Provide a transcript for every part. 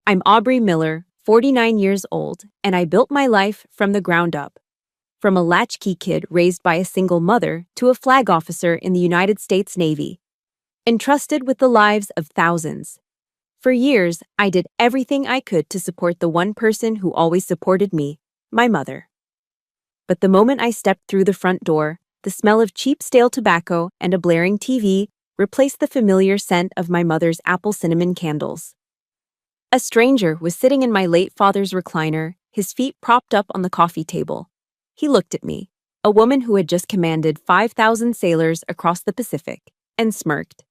I'm Aubrey Miller, 49 years old, and I built my life from the ground up. From a latchkey kid raised by a single mother to a flag officer in the United States Navy, entrusted with the lives of thousands. For years, I did everything I could to support the one person who always supported me, my mother. But the moment I stepped through the front door, the smell of cheap stale tobacco and a blaring TV replaced the familiar scent of my mother's apple cinnamon candles. A stranger was sitting in my late father's recliner, his feet propped up on the coffee table. He looked at me, a woman who had just commanded 5,000 sailors across the Pacific, and smirked.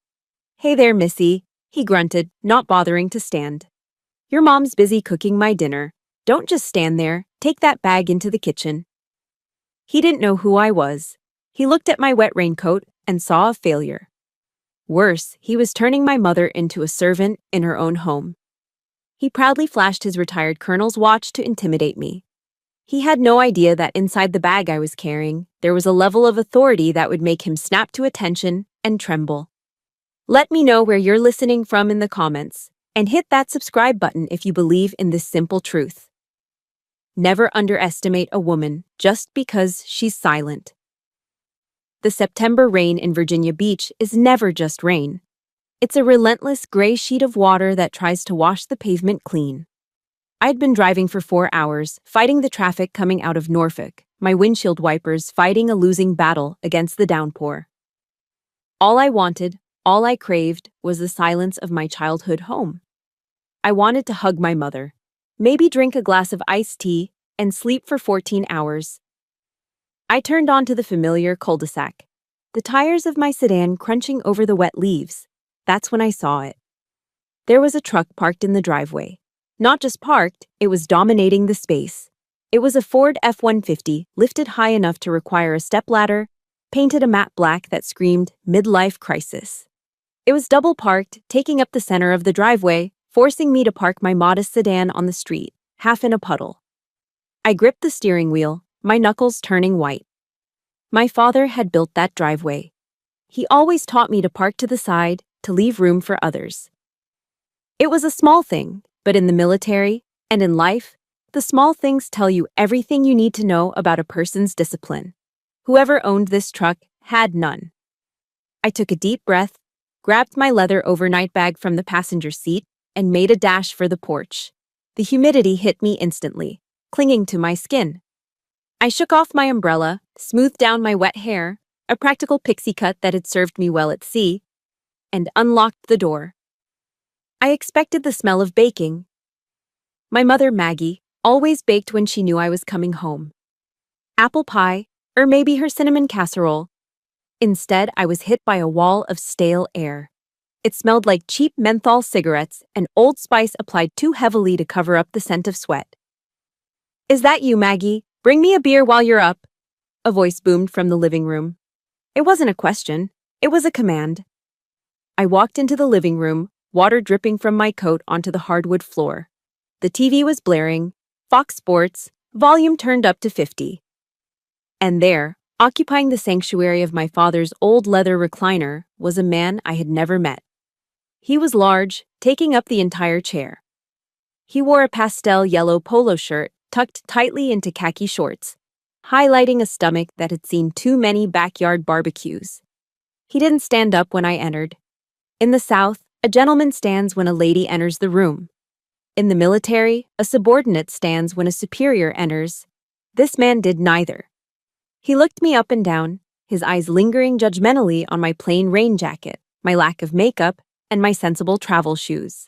"Hey there, Missy," he grunted, not bothering to stand. "Your mom's busy cooking my dinner. Don't just stand there, take that bag into the kitchen." He didn't know who I was. He looked at my wet raincoat and saw a failure. Worse, he was turning my mother into a servant in her own home. He proudly flashed his retired colonel's watch to intimidate me. He had no idea that inside the bag I was carrying, there was a level of authority that would make him snap to attention and tremble. Let me know where you're listening from in the comments, and hit that subscribe button if you believe in this simple truth. Never underestimate a woman just because she's silent. The September rain in Virginia Beach is never just rain. It's a relentless gray sheet of water that tries to wash the pavement clean. I'd been driving for 4 hours, fighting the traffic coming out of Norfolk, my windshield wipers fighting a losing battle against the downpour. All I wanted, all I craved, was the silence of my childhood home. I wanted to hug my mother, maybe drink a glass of iced tea, and sleep for 14 hours. I turned onto the familiar cul-de-sac, the tires of my sedan crunching over the wet leaves. That's when I saw it. There was a truck parked in the driveway. Not just parked, it was dominating the space. It was a Ford F-150, lifted high enough to require a stepladder, painted a matte black that screamed midlife crisis. It was double parked, taking up the center of the driveway, forcing me to park my modest sedan on the street, half in a puddle. I gripped the steering wheel, my knuckles turning white. My father had built that driveway. He always taught me to park to the side, to leave room for others. It was a small thing, but in the military and in life, the small things tell you everything you need to know about a person's discipline. Whoever owned this truck had none. I took a deep breath, grabbed my leather overnight bag from the passenger seat, and made a dash for the porch. The humidity hit me instantly, clinging to my skin. I shook off my umbrella, smoothed down my wet hair, a practical pixie cut that had served me well at sea, and unlocked the door. I expected the smell of baking. My mother, Maggie, always baked when she knew I was coming home. Apple pie, or maybe her cinnamon casserole. Instead, I was hit by a wall of stale air. It smelled like cheap menthol cigarettes and Old Spice applied too heavily to cover up the scent of sweat. "Is that you, Maggie? Bring me a beer while you're up," a voice boomed from the living room. It wasn't a question, it was a command. I walked into the living room, water dripping from my coat onto the hardwood floor. The TV was blaring, Fox Sports, volume turned up to 50. And there, occupying the sanctuary of my father's old leather recliner, was a man I had never met. He was large, taking up the entire chair. He wore a pastel yellow polo shirt tucked tightly into khaki shorts, highlighting a stomach that had seen too many backyard barbecues. He didn't stand up when I entered. In the South, a gentleman stands when a lady enters the room. In the military, a subordinate stands when a superior enters. This man did neither. He looked me up and down, his eyes lingering judgmentally on my plain rain jacket, my lack of makeup, and my sensible travel shoes.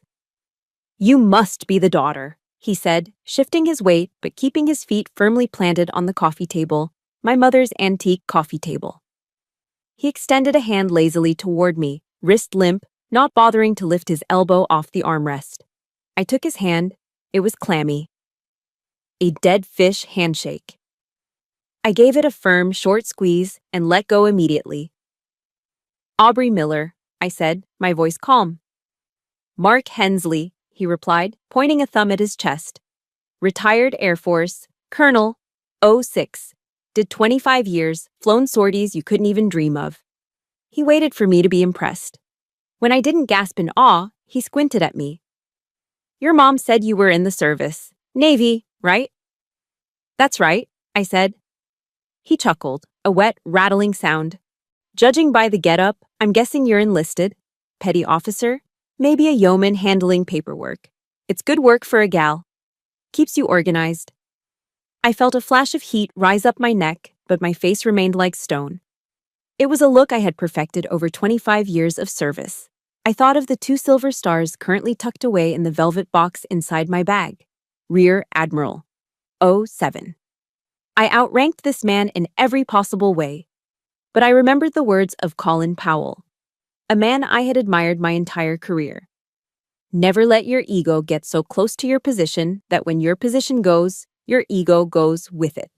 "You must be the daughter," he said, shifting his weight but keeping his feet firmly planted on the coffee table, my mother's antique coffee table. He extended a hand lazily toward me, wrist limp, not bothering to lift his elbow off the armrest. I took his hand. It was clammy. A dead fish handshake. I gave it a firm, short squeeze and let go immediately. "Aubrey Miller," I said, my voice calm. "Mark Hensley," he replied, pointing a thumb at his chest. "Retired Air Force, Colonel, 06. Did 25 years, flown sorties you couldn't even dream of." He waited for me to be impressed. When I didn't gasp in awe, he squinted at me. Your mom said you were in the service. Navy, right? That's right, I said. He chuckled, a wet, rattling sound. Judging by the getup, I'm guessing you're enlisted. Petty officer? Maybe a yeoman handling paperwork. It's good work for a gal. Keeps you organized. I felt a flash of heat rise up my neck, but my face remained like stone. It was a look I had perfected over 25 years of service. I thought of the 2 silver stars currently tucked away in the velvet box inside my bag. Rear Admiral. 07. I outranked this man in every possible way. But I remembered the words of Colin Powell, a man I had admired my entire career. Never let your ego get so close to your position that when your position goes, your ego goes with it.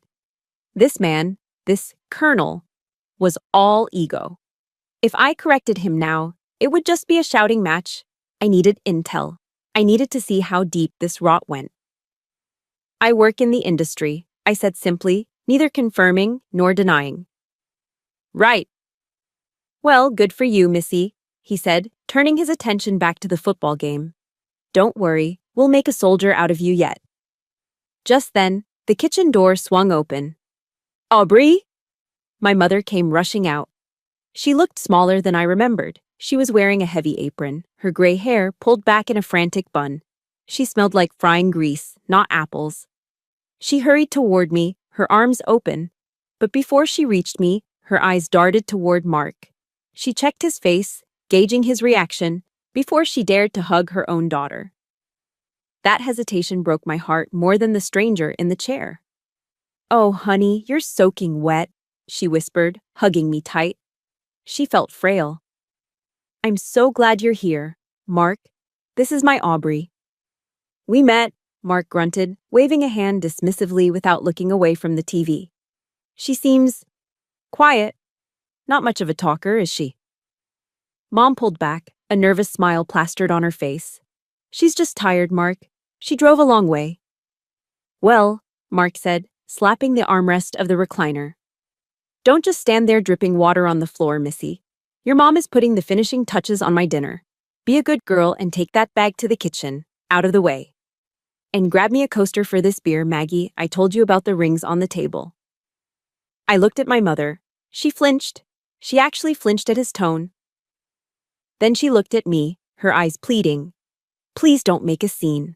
This man, this colonel, was all ego. If I corrected him now, it would just be a shouting match. I needed intel. I needed to see how deep this rot went. I work in the industry, I said simply, neither confirming nor denying. Right. Well, good for you, Missy, he said, turning his attention back to the football game. Don't worry, we'll make a soldier out of you yet. Just then, the kitchen door swung open. Aubrey? My mother came rushing out. She looked smaller than I remembered. She was wearing a heavy apron, her gray hair pulled back in a frantic bun. She smelled like frying grease, not apples. She hurried toward me, her arms open, but before she reached me, her eyes darted toward Mark. She checked his face, gauging his reaction, before she dared to hug her own daughter. That hesitation broke my heart more than the stranger in the chair. Oh, honey, you're soaking wet, she whispered, hugging me tight. She felt frail. I'm so glad you're here, Mark. This is my Aubrey. We met, Mark grunted, waving a hand dismissively without looking away from the TV. She seems quiet. Not much of a talker, is she? Mom pulled back, a nervous smile plastered on her face. She's just tired, Mark. She drove a long way. Well, Mark said, slapping the armrest of the recliner. Don't just stand there dripping water on the floor, Missy. Your mom is putting the finishing touches on my dinner. Be a good girl and take that bag to the kitchen, out of the way. And grab me a coaster for this beer, Maggie. I told you about the rings on the table. I looked at my mother. She flinched. She actually flinched at his tone. Then she looked at me, her eyes pleading. Please don't make a scene.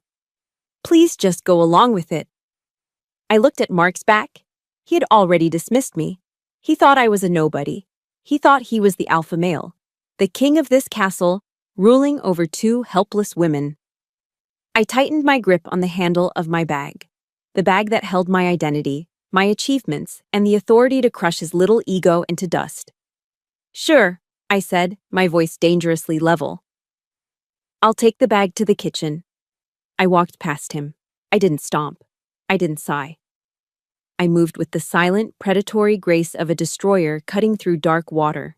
Please just go along with it. I looked at Mark's back. He had already dismissed me. He thought I was a nobody. He thought he was the alpha male, the king of this castle, ruling over 2 helpless women. I tightened my grip on the handle of my bag, the bag that held my identity, my achievements, and the authority to crush his little ego into dust. Sure, I said, my voice dangerously level. I'll take the bag to the kitchen. I walked past him. I didn't stomp. I didn't sigh. I moved with the silent, predatory grace of a destroyer cutting through dark water.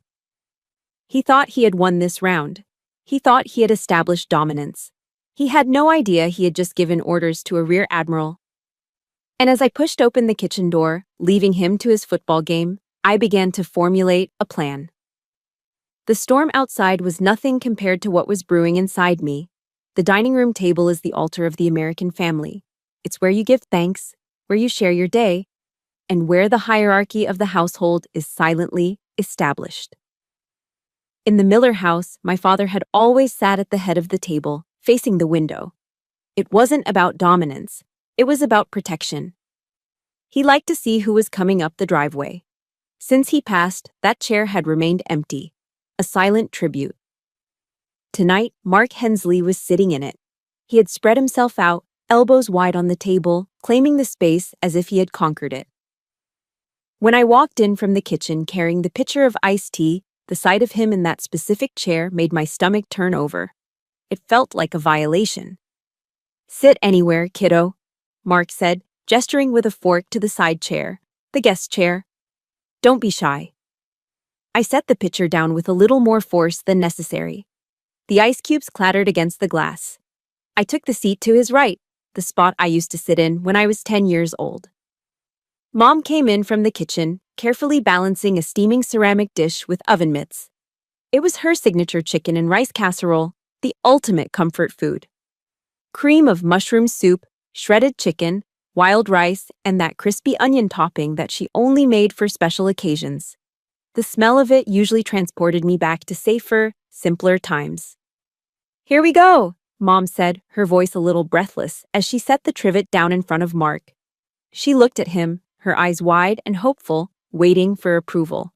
He thought he had won this round. He thought he had established dominance. He had no idea he had just given orders to a rear admiral. And as I pushed open the kitchen door, leaving him to his football game, I began to formulate a plan. The storm outside was nothing compared to what was brewing inside me. The dining room table is the altar of the American family. It's where you give thanks, where you share your day, and where the hierarchy of the household is silently established. In the Miller house, my father had always sat at the head of the table, facing the window. It wasn't about dominance. It was about protection. He liked to see who was coming up the driveway. Since he passed, that chair had remained empty, a silent tribute. Tonight, Mark Hensley was sitting in it. He had spread himself out, elbows wide on the table, claiming the space as if he had conquered it. When I walked in from the kitchen carrying the pitcher of iced tea, the sight of him in that specific chair made my stomach turn over. It felt like a violation. Sit anywhere, kiddo, Mark said, gesturing with a fork to the side chair, the guest chair. Don't be shy. I set the pitcher down with a little more force than necessary. The ice cubes clattered against the glass. I took the seat to his right, the spot I used to sit in when I was 10 years old. Mom came in from the kitchen, carefully balancing a steaming ceramic dish with oven mitts. It was her signature chicken and rice casserole, the ultimate comfort food. Cream of mushroom soup, shredded chicken, wild rice, and that crispy onion topping that she only made for special occasions. The smell of it usually transported me back to safer, simpler times. "Here we go," Mom said, her voice a little breathless, as she set the trivet down in front of Mark. She looked at him, her eyes wide and hopeful, waiting for approval.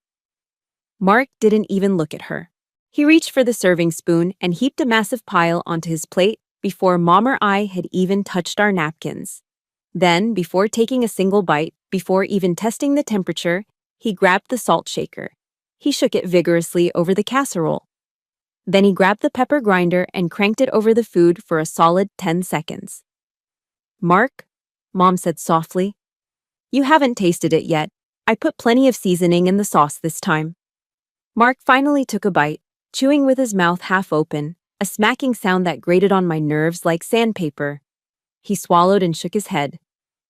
Mark didn't even look at her. He reached for the serving spoon and heaped a massive pile onto his plate before Mom or I had even touched our napkins. Then, before taking a single bite, before even testing the temperature, he grabbed the salt shaker. He shook it vigorously over the casserole. Then he grabbed the pepper grinder and cranked it over the food for a solid 10 seconds. "Mark," Mom said softly, "you haven't tasted it yet. I put plenty of seasoning in the sauce this time." Mark finally took a bite, chewing with his mouth half open, a smacking sound that grated on my nerves like sandpaper. He swallowed and shook his head.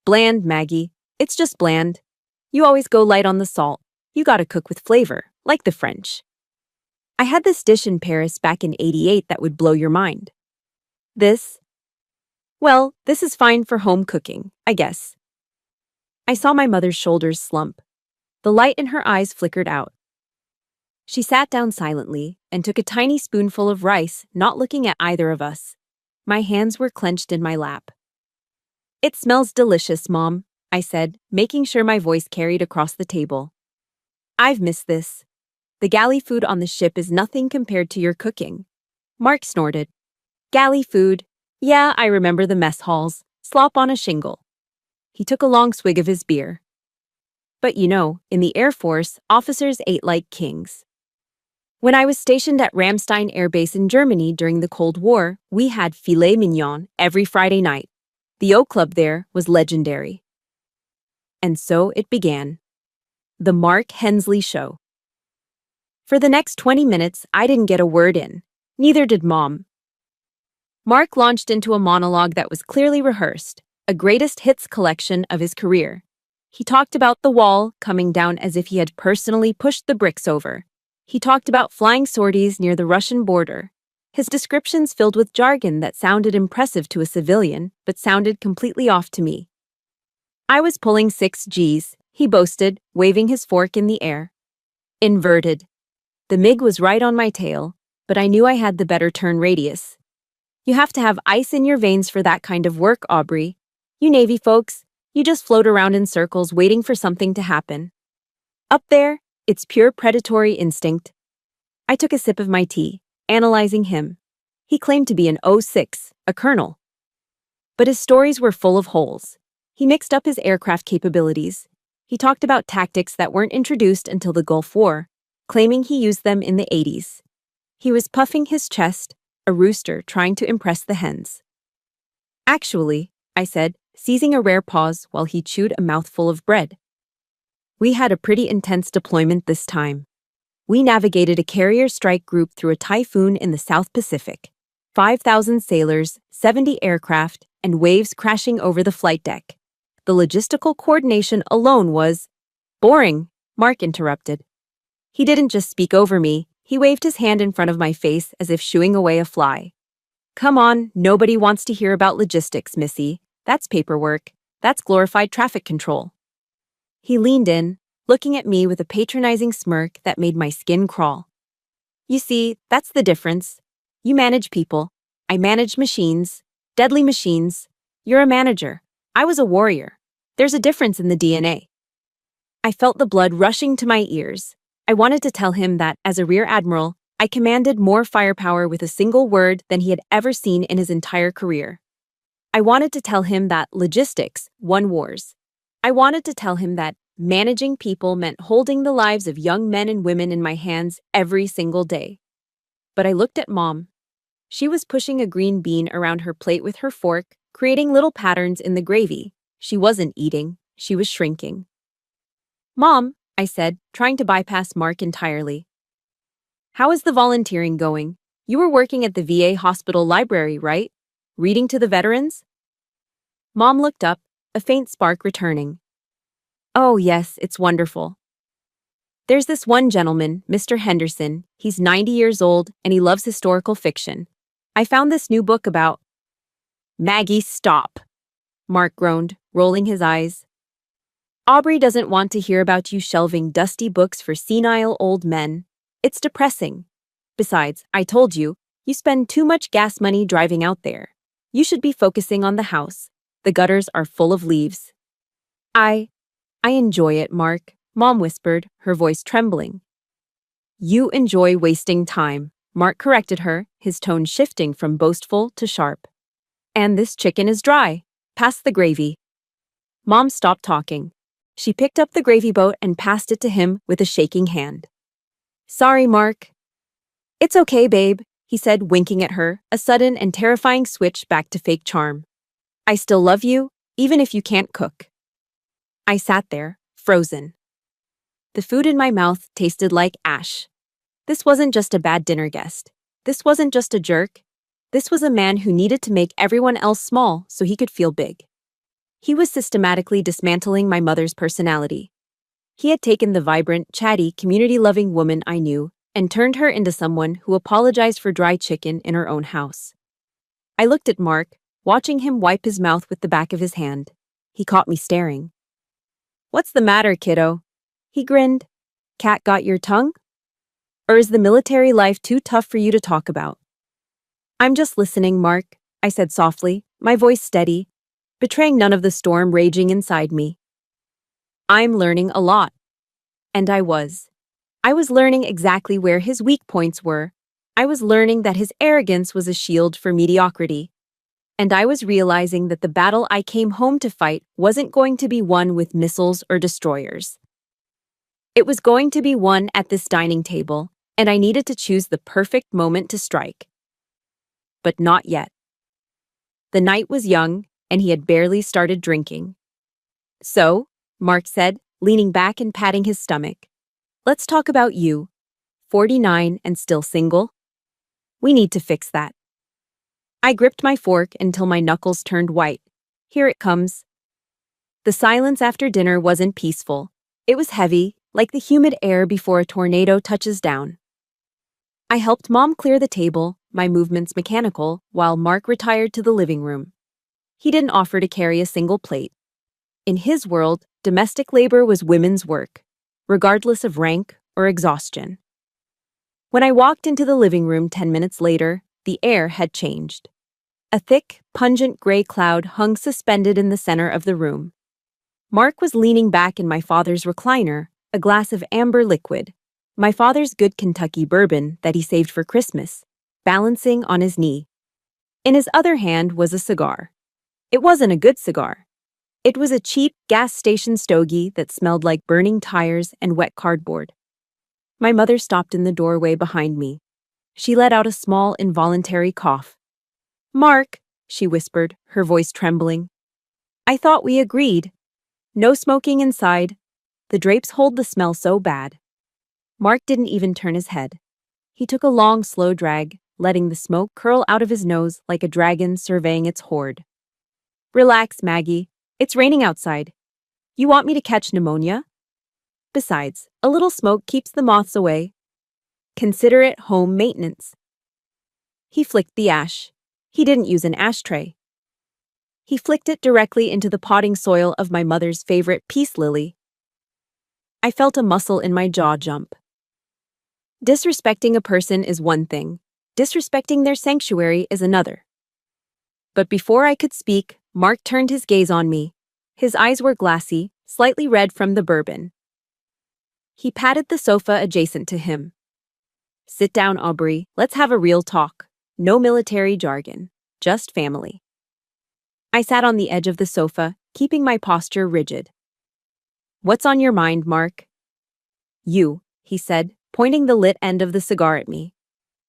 "Bland, Maggie. It's just bland. You always go light on the salt. You gotta cook with flavor, like the French. I had this dish in Paris back in '88 that would blow your mind. This? Well, this is fine for home cooking, I guess." I saw my mother's shoulders slump. The light in her eyes flickered out. She sat down silently and took a tiny spoonful of rice, not looking at either of us. My hands were clenched in my lap. "It smells delicious, Mom," I said, making sure my voice carried across the table. "I've missed this. The galley food on the ship is nothing compared to your cooking." Mark snorted. "Galley food? Yeah, I remember the mess halls. Slop on a shingle." He took a long swig of his beer. "But you know, in the Air Force, officers ate like kings. When I was stationed at Ramstein Air Base in Germany during the Cold War, we had filet mignon every Friday night. The O Club there was legendary." And so it began. The Mark Hensley Show. For the next 20 minutes, I didn't get a word in. Neither did Mom. Mark launched into a monologue that was clearly rehearsed, a greatest hits collection of his career. He talked about the wall coming down as if he had personally pushed the bricks over. He talked about flying sorties near the Russian border. His descriptions filled with jargon that sounded impressive to a civilian, but sounded completely off to me. "I was pulling 6 Gs, he boasted, waving his fork in the air. Inverted. The MiG was right on my tail, but I knew I had the better turn radius. You have to have ice in your veins for that kind of work, Aubrey. You Navy folks, you just float around in circles waiting for something to happen. Up there, it's pure predatory instinct." I took a sip of my tea, analyzing him. He claimed to be an 06, a colonel. But his stories were full of holes. He mixed up his aircraft capabilities. He talked about tactics that weren't introduced until the Gulf War, claiming he used them in the '80s. He was puffing his chest, a rooster trying to impress the hens. "Actually," I said, seizing a rare pause while he chewed a mouthful of bread, "we had a pretty intense deployment this time. We navigated a carrier strike group through a typhoon in the South Pacific. 5,000 sailors, 70 aircraft, and waves crashing over the flight deck. The logistical coordination alone was..." "Boring," Mark interrupted. He didn't just speak over me, he waved his hand in front of my face as if shooing away a fly. "Come on, nobody wants to hear about logistics, Missy. That's paperwork. That's glorified traffic control." He leaned in, looking at me with a patronizing smirk that made my skin crawl. "You see, that's the difference. You manage people. I manage machines. Deadly machines. You're a manager. I was a warrior. There's a difference in the DNA." I felt the blood rushing to my ears. I wanted to tell him that, as a rear admiral, I commanded more firepower with a single word than he had ever seen in his entire career. I wanted to tell him that logistics won wars. I wanted to tell him that managing people meant holding the lives of young men and women in my hands every single day. But I looked at Mom. She was pushing a green bean around her plate with her fork, creating little patterns in the gravy. She wasn't eating, she was shrinking. "Mom," I said, trying to bypass Mark entirely, "how is the volunteering going? You were working at the VA hospital library, right? Reading to the veterans?" Mom looked up, a faint spark returning. "Oh, yes, it's wonderful. There's this one gentleman, Mr. Henderson. He's 90 years old and he loves historical fiction. I found this new book about..." Maggie, stop, Mark groaned, rolling his eyes. Aubrey doesn't want to hear about you shelving dusty books for senile old men. It's depressing. Besides, I told you, you spend too much gas money driving out there. You should be focusing on the house. The gutters are full of leaves. I enjoy it, Mark, Mom whispered, her voice trembling. You enjoy wasting time, Mark corrected her, his tone shifting from boastful to sharp. And this chicken is dry. Pass the gravy. Mom stopped talking. She picked up the gravy boat and passed it to him with a shaking hand. Sorry, Mark. It's okay, babe, he said, winking at her, a sudden and terrifying switch back to fake charm. I still love you, even if you can't cook. I sat there, frozen. The food in my mouth tasted like ash. This wasn't just a bad dinner guest. This wasn't just a jerk. This was a man who needed to make everyone else small so he could feel big. He was systematically dismantling my mother's personality. He had taken the vibrant, chatty, community-loving woman I knew and turned her into someone who apologized for dry chicken in her own house. I looked at Mark, watching him wipe his mouth with the back of his hand. He caught me staring. What's the matter, kiddo? He grinned. Cat got your tongue? Or is the military life too tough for you to talk about? I'm just listening, Mark, I said softly, my voice steady, betraying none of the storm raging inside me. I'm learning a lot. And I was. I was learning exactly where his weak points were. I was learning that his arrogance was a shield for mediocrity. And I was realizing that the battle I came home to fight wasn't going to be won with missiles or destroyers. It was going to be won at this dining table, and I needed to choose the perfect moment to strike. But not yet. The night was young, and he had barely started drinking. So, Mark said, leaning back and patting his stomach, let's talk about you. 49 and still single? We need to fix that. I gripped my fork until my knuckles turned white. Here it comes. The silence after dinner wasn't peaceful. It was heavy, like the humid air before a tornado touches down. I helped Mom clear the table, my movements mechanical, while Mark retired to the living room. He didn't offer to carry a single plate. In his world, domestic labor was women's work, regardless of rank or exhaustion. When I walked into the living room 10 minutes later, the air had changed. A thick, pungent gray cloud hung suspended in the center of the room. Mark was leaning back in my father's recliner, a glass of amber liquid, my father's good Kentucky bourbon that he saved for Christmas, balancing on his knee. In his other hand was a cigar. It wasn't a good cigar. It was a cheap gas station stogie that smelled like burning tires and wet cardboard. My mother stopped in the doorway behind me. She let out a small, involuntary cough. Mark, she whispered, her voice trembling. I thought we agreed. No smoking inside. The drapes hold the smell so bad. Mark didn't even turn his head. He took a long, slow drag, letting the smoke curl out of his nose like a dragon surveying its hoard. Relax, Maggie. It's raining outside. You want me to catch pneumonia? Besides, a little smoke keeps the moths away. Consider it home maintenance. He flicked the ash. He didn't use an ashtray. He flicked it directly into the potting soil of my mother's favorite peace lily. I felt a muscle in my jaw jump. Disrespecting a person is one thing. Disrespecting their sanctuary is another. But before I could speak, Mark turned his gaze on me. His eyes were glassy, slightly red from the bourbon. He patted the sofa adjacent to him. Sit down, Aubrey. Let's have a real talk. No military jargon. Just family. I sat on the edge of the sofa, keeping my posture rigid. What's on your mind, Mark? You, he said, pointing the lit end of the cigar at me.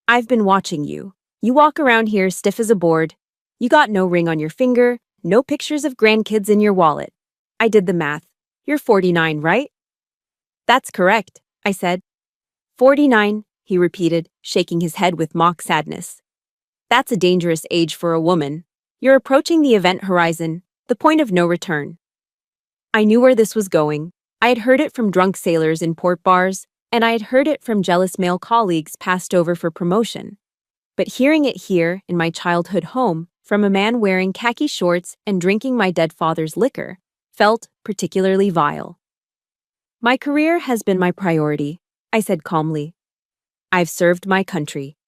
I've been watching you. You walk around here stiff as a board. You got no ring on your finger, no pictures of grandkids in your wallet. I did the math. You're 49, right? That's correct, I said. 49, he repeated, shaking his head with mock sadness. That's a dangerous age for a woman. You're approaching the event horizon, the point of no return. I knew where this was going. I had heard it from drunk sailors in port bars, and I had heard it from jealous male colleagues passed over for promotion. But hearing it here, in my childhood home, from a man wearing khaki shorts and drinking my dead father's liquor, felt particularly vile. My career has been my priority, I said calmly. I've served my country.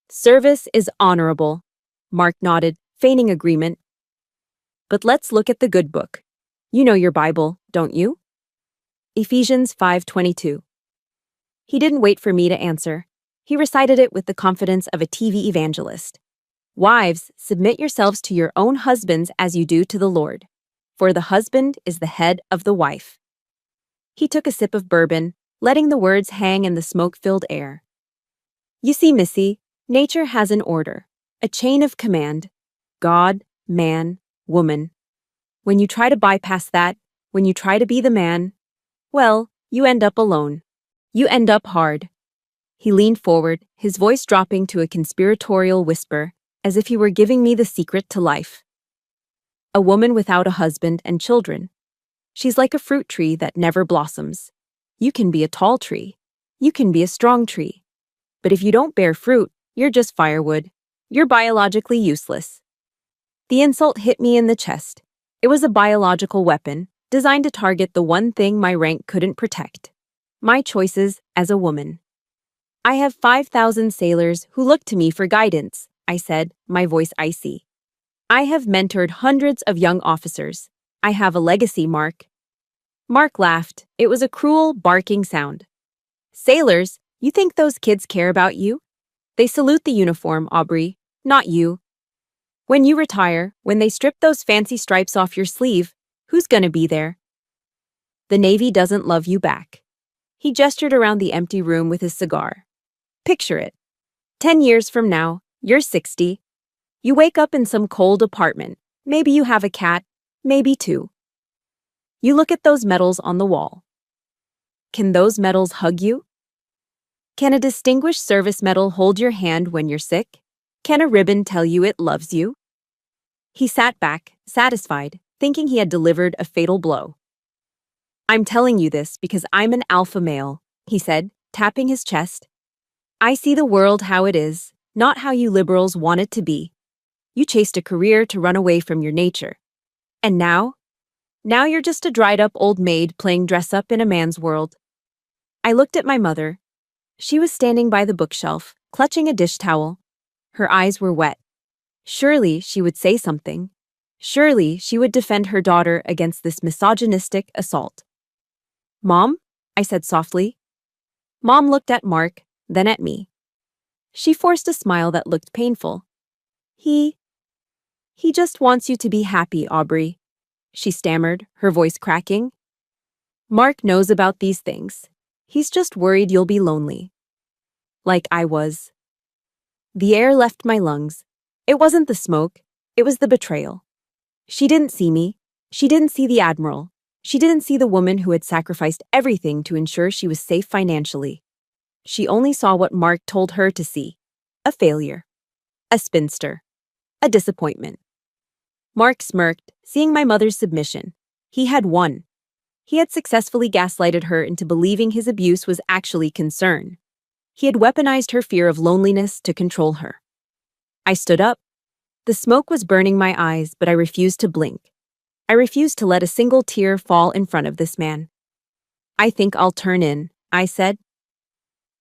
Service is honorable, Mark nodded, feigning agreement. But let's look at the good book. You know your Bible, don't you? Ephesians 5:22. He didn't wait for me to answer. He recited it with the confidence of a TV evangelist. Wives, submit yourselves to your own husbands as you do to the Lord, for the husband is the head of the wife. He took a sip of bourbon, letting the words hang in the smoke-filled air. You see, Missy, nature has an order, a chain of command. God, man, woman. When you try to bypass that, when you try to be the man, well, you end up alone. You end up hard. He leaned forward, his voice dropping to a conspiratorial whisper, as if he were giving me the secret to life. A woman without a husband and children. She's like a fruit tree that never blossoms. You can be a tall tree. You can be a strong tree. But if you don't bear fruit, you're just firewood. You're biologically useless. The insult hit me in the chest. It was a biological weapon, designed to target the one thing my rank couldn't protect. My choices as a woman. I have 5,000 sailors who look to me for guidance, I said, my voice icy. I have mentored hundreds of young officers. I have a legacy, Mark. Mark laughed. It was a cruel, barking sound. Sailors, you think those kids care about you? They salute the uniform, Aubrey, not you. When you retire, when they strip those fancy stripes off your sleeve, who's gonna be there? The Navy doesn't love you back. He gestured around the empty room with his cigar. Picture it. 10 years from now, you're 60. You wake up in some cold apartment. Maybe you have a cat, maybe two. You look at those medals on the wall. Can those medals hug you? Can a Distinguished Service Medal hold your hand when you're sick? Can a ribbon tell you it loves you? He sat back, satisfied, thinking he had delivered a fatal blow. I'm telling you this because I'm an alpha male, he said, tapping his chest. I see the world how it is, not how you liberals want it to be. You chased a career to run away from your nature. And now you're just a dried-up old maid playing dress-up in a man's world. I looked at my mother. She was standing by the bookshelf, clutching a dish towel. Her eyes were wet. Surely she would say something. Surely she would defend her daughter against this misogynistic assault. Mom? I said softly. Mom looked at Mark, then at me. She forced a smile that looked painful. He just wants you to be happy, Aubrey, she stammered, her voice cracking. Mark knows about these things. He's just worried you'll be lonely. Like I was. The air left my lungs. It wasn't the smoke, it was the betrayal. She didn't see me. She didn't see the Admiral. She didn't see the woman who had sacrificed everything to ensure she was safe financially. She only saw what Mark told her to see. A failure. A spinster. A disappointment. Mark smirked, seeing my mother's submission. He had won. He had successfully gaslighted her into believing his abuse was actually concern. He had weaponized her fear of loneliness to control her. I stood up. The smoke was burning my eyes, but I refused to blink. I refused to let a single tear fall in front of this man. I think I'll turn in, I said.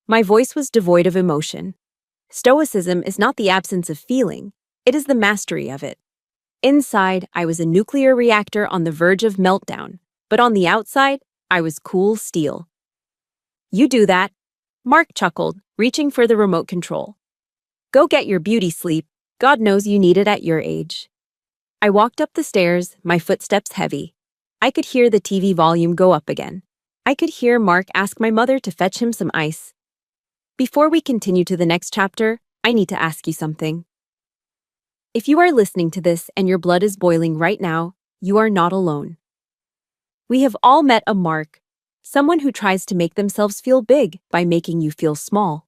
My voice was devoid of emotion. Stoicism is not the absence of feeling, it is the mastery of it. Inside, I was a nuclear reactor on the verge of meltdown, but on the outside, I was cool steel. You do that, Mark chuckled, reaching for the remote control. Go get your beauty sleep. God knows you need it at your age. I walked up the stairs, my footsteps heavy. I could hear the TV volume go up again. I could hear Mark ask my mother to fetch him some ice. Before we continue to the next chapter, I need to ask you something. If you are listening to this and your blood is boiling right now, you are not alone. We have all met a Mark, someone who tries to make themselves feel big by making you feel small.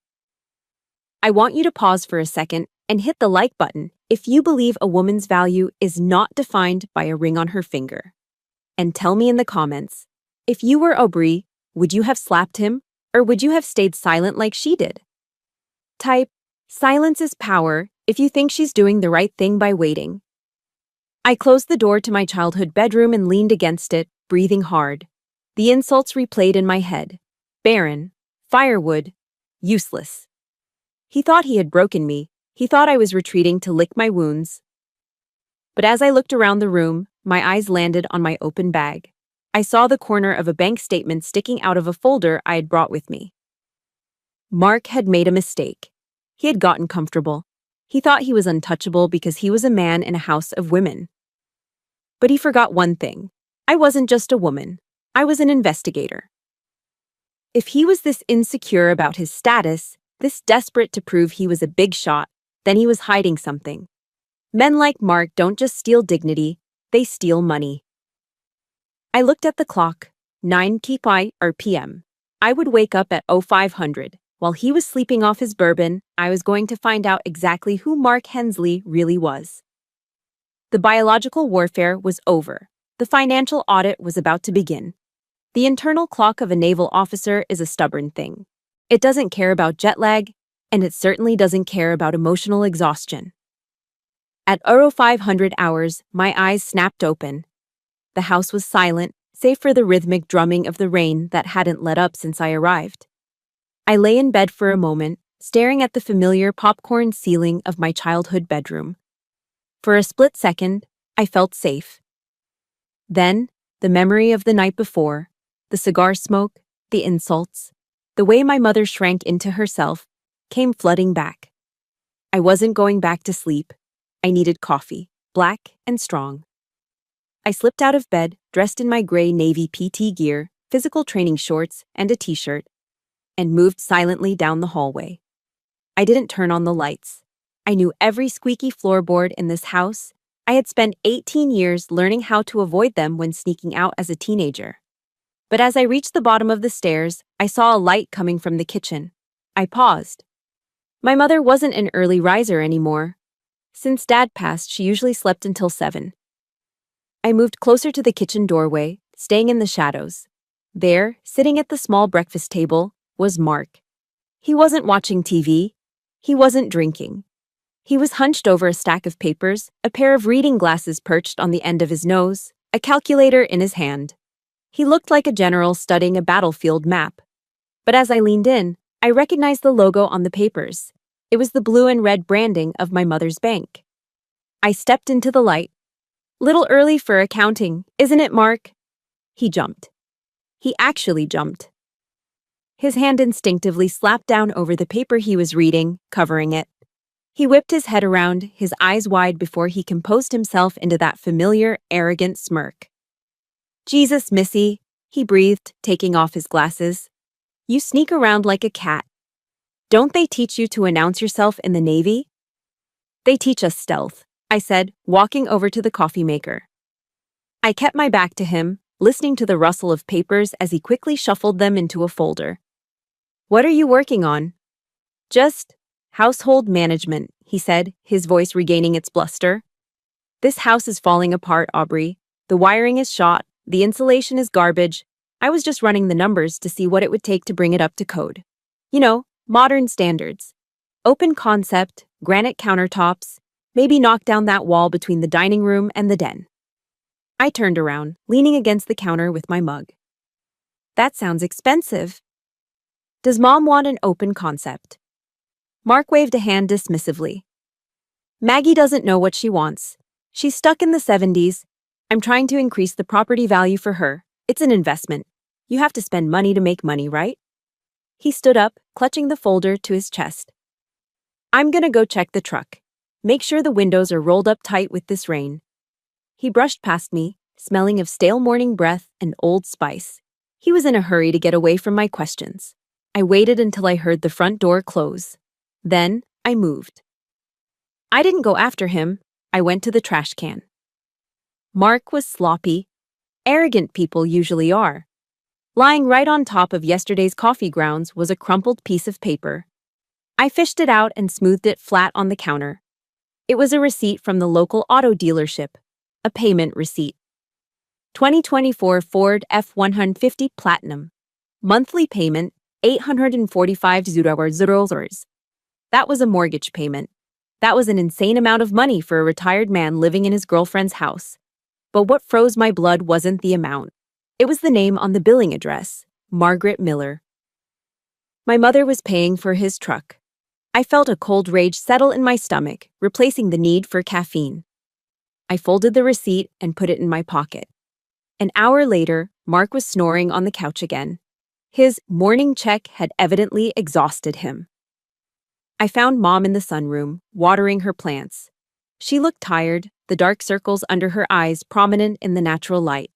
I want you to pause for a second and hit the like button if you believe a woman's value is not defined by a ring on her finger. And tell me in the comments, if you were Aubrey, would you have slapped him or would you have stayed silent like she did? Type, silence is power if you think she's doing the right thing by waiting. I closed the door to my childhood bedroom and leaned against it, breathing hard. The insults replayed in my head. Barren, firewood, useless. He thought he had broken me. He thought I was retreating to lick my wounds. But as I looked around the room, my eyes landed on my open bag. I saw the corner of a bank statement sticking out of a folder I had brought with me. Mark had made a mistake. He had gotten comfortable. He thought he was untouchable because he was a man in a house of women. But he forgot one thing. I wasn't just a woman. I was an investigator. If he was this insecure about his status, this desperate to prove he was a big shot, then he was hiding something. Men like Mark don't just steal dignity, they steal money. I looked at the clock, 9 p.m. I would wake up at 0500. While he was sleeping off his bourbon, I was going to find out exactly who Mark Hensley really was. The biological warfare was over. The financial audit was about to begin. The internal clock of a naval officer is a stubborn thing. It doesn't care about jet lag, and it certainly doesn't care about emotional exhaustion. At 0500 hours, my eyes snapped open. The house was silent, save for the rhythmic drumming of the rain that hadn't let up since I arrived. I lay in bed for a moment, staring at the familiar popcorn ceiling of my childhood bedroom. For a split second, I felt safe. Then, the memory of the night before, the cigar smoke, the insults, the way my mother shrank into herself, came flooding back. I wasn't going back to sleep. I needed coffee, black and strong. I slipped out of bed, dressed in my gray Navy PT gear, physical training shorts, and a t-shirt, and moved silently down the hallway. I didn't turn on the lights. I knew every squeaky floorboard in this house. I had spent 18 years learning how to avoid them when sneaking out as a teenager. But as I reached the bottom of the stairs, I saw a light coming from the kitchen. I paused. My mother wasn't an early riser anymore. Since Dad passed, she usually slept until 7. I moved closer to the kitchen doorway, staying in the shadows. There, sitting at the small breakfast table, was Mark. He wasn't watching TV. He wasn't drinking. He was hunched over a stack of papers, a pair of reading glasses perched on the end of his nose, a calculator in his hand. He looked like a general studying a battlefield map. But as I leaned in, I recognized the logo on the papers. It was the blue and red branding of my mother's bank. I stepped into the light. "Little early for accounting, isn't it, Mark?" He jumped. He actually jumped. His hand instinctively slapped down over the paper he was reading, covering it. He whipped his head around, his eyes wide before he composed himself into that familiar, arrogant smirk. "Jesus, Missy," he breathed, taking off his glasses. "You sneak around like a cat. Don't they teach you to announce yourself in the Navy?" "They teach us stealth," I said, walking over to the coffee maker. I kept my back to him, listening to the rustle of papers as he quickly shuffled them into a folder. "What are you working on?" "Just household management," he said, his voice regaining its bluster. "This house is falling apart, Aubrey. The wiring is shot, the insulation is garbage. I was just running the numbers to see what it would take to bring it up to code. You know, modern standards. Open concept, granite countertops, maybe knock down that wall between the dining room and the den." I turned around, leaning against the counter with my mug. "That sounds expensive." "Does Mom want an open concept?" Mark waved a hand dismissively. "Maggie doesn't know what she wants. She's stuck in the 70s. I'm trying to increase the property value for her. It's an investment. You have to spend money to make money, right?" He stood up, clutching the folder to his chest. "I'm gonna go check the truck. Make sure the windows are rolled up tight with this rain." He brushed past me, smelling of stale morning breath and Old Spice. He was in a hurry to get away from my questions. I waited until I heard the front door close. Then, I moved. I didn't go after him. I went to the trash can. Mark was sloppy. Arrogant people usually are. Lying right on top of yesterday's coffee grounds was a crumpled piece of paper. I fished it out and smoothed it flat on the counter. It was a receipt from the local auto dealership. A payment receipt. 2024 Ford F-150 Platinum. Monthly payment, $845. That was a mortgage payment. That was an insane amount of money for a retired man living in his girlfriend's house. But what froze my blood wasn't the amount. It was the name on the billing address, Margaret Miller. My mother was paying for his truck. I felt a cold rage settle in my stomach, replacing the need for caffeine. I folded the receipt and put it in my pocket. An hour later, Mark was snoring on the couch again. His morning check had evidently exhausted him. I found Mom in the sunroom, watering her plants. She looked tired, the dark circles under her eyes prominent in the natural light.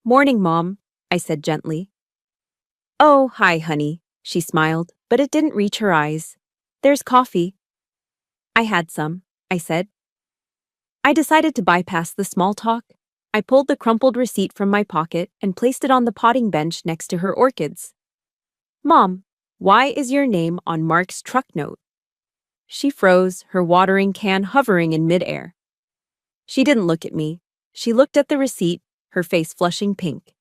"Morning, Mom," I said gently. "Oh, hi, honey," she smiled, but it didn't reach her eyes. "There's coffee." "I had some," I said. I decided to bypass the small talk. I pulled the crumpled receipt from my pocket and placed it on the potting bench next to her orchids. "Mom, why is your name on Mark's truck note?" She froze, her watering can hovering in midair. She didn't look at me. She looked at the receipt, her face flushing pink.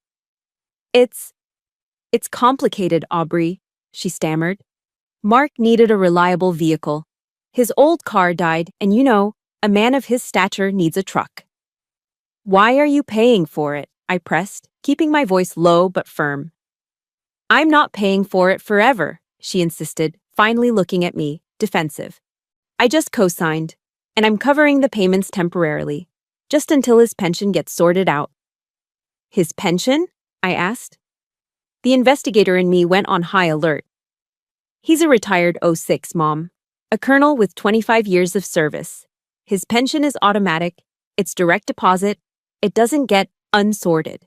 It's complicated, Aubrey," she stammered. "Mark needed a reliable vehicle. His old car died, and a man of his stature needs a truck." "Why are you paying for it?" I pressed, keeping my voice low but firm. "I'm not paying for it forever," she insisted, finally looking at me, defensive. "I just co-signed, and I'm covering the payments temporarily, just until his pension gets sorted out." "His pension?" I asked. The investigator in me went on high alert. "He's a retired 06, Mom. A colonel with 25 years of service. His pension is automatic, it's direct deposit, it doesn't get unsorted."